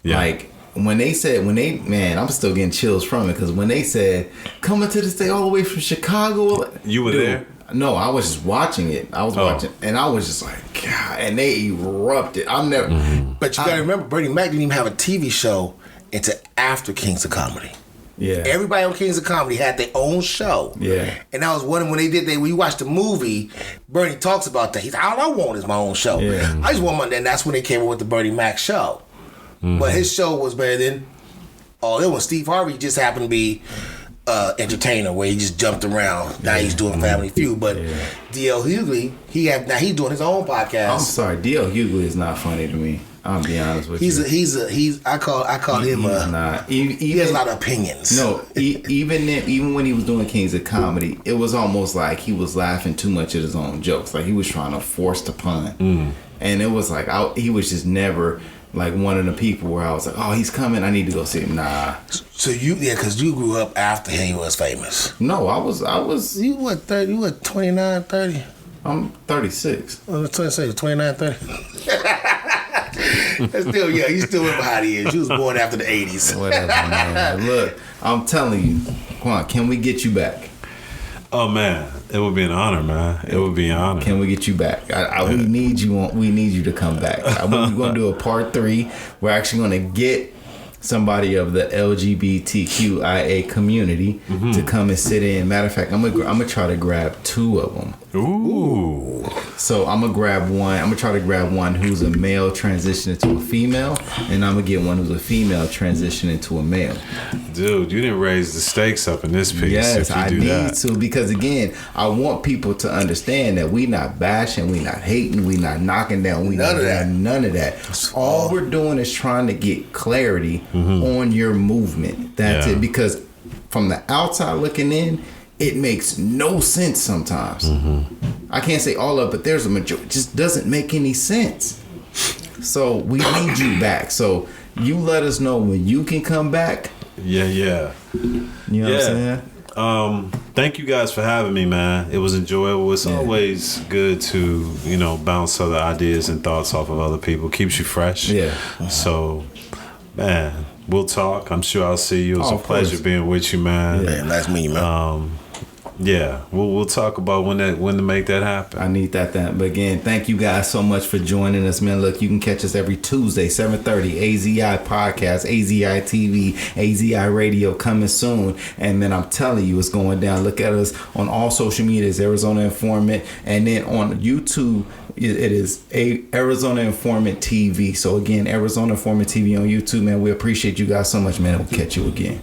Yeah. Like man, I'm still getting chills from it because when they said coming to the state all the way from Chicago. You were there? No, I was just watching it. I was watching, and I was just like, God, and they erupted. I'm never. But you got to remember, Bernie Mac didn't even have a TV show until after Kings of Comedy. Yeah. Everybody on Kings of Comedy had their own show. Yeah. And that was one when they did when you watch the movie, Bernie talks about that. He's like, all I want is my own show. Yeah. I just want my, and that's when they came up with the Bernie Mac show. But his show was better than all it was. Steve Harvey just happened to be entertainer where he just jumped around. Now he's doing Family Feud. But D.L. Hughley, he's doing his own podcast. I'm sorry, D.L. Hughley is not funny to me. I'll be honest with you. I call him He's not. he has a lot of opinions. No, even when he was doing Kings of Comedy, it was almost like he was laughing too much at his own jokes. Like he was trying to force the pun, and it was like he was just never like one of the people where I was like, oh, he's coming, I need to go see him. Nah. So because you grew up after he was famous. No, I was. You what 30? You what 29, 30? I'm 36. I was trying to say 29, 30. That's still, you still in behind the years. You was born after the 80s. Whatever, man. Look, I'm telling you, Kwan, can we get you back? Oh man, it would be an honor, man. It would be an honor. Can we get you back? We need you. We need you to come back. We're going to do a part 3. We're actually going to get somebody of the LGBTQIA community to come and sit in. Matter of fact, I'm gonna try to grab 2 of them. Ooh. So I'm gonna grab one. I'm gonna try to grab one who's a male transitioning to a female, and I'm gonna get one who's a female transitioning to a male. Dude, you didn't raise the stakes up in this piece. Yes, if you I do need that. to, because again, I want people to understand that we not bashing, we not hating, we not knocking down, we None not of that. doing none of that. All we're doing is trying to get clarity on your movement. That's Yeah. it. Because from the outside looking in, it makes no sense sometimes. I can't say all of it, but there's a majority. It just doesn't make any sense. So we need you back. So you let us know when you can come back. Yeah. You know what I'm saying? Thank you guys for having me, man. It was enjoyable. It's always good to, bounce other ideas and thoughts off of other people. Keeps you fresh. Yeah. So, man, we'll talk. I'm sure I'll see you. It was a of pleasure course. being with you, man. Man, nice meeting you, man. Yeah, we'll talk about when to make that happen. I need that. But again, thank you guys so much for joining us, man. Look, you can catch us every Tuesday, 7:30, AZI Podcast, AZI TV, AZI Radio coming soon. And man, I'm telling you, it's going down. Look at us on all social media, it's Arizona Informant. And then on YouTube, it is Arizona Informant TV. So again, Arizona Informant TV on YouTube, man. We appreciate you guys so much, man. We'll catch you again.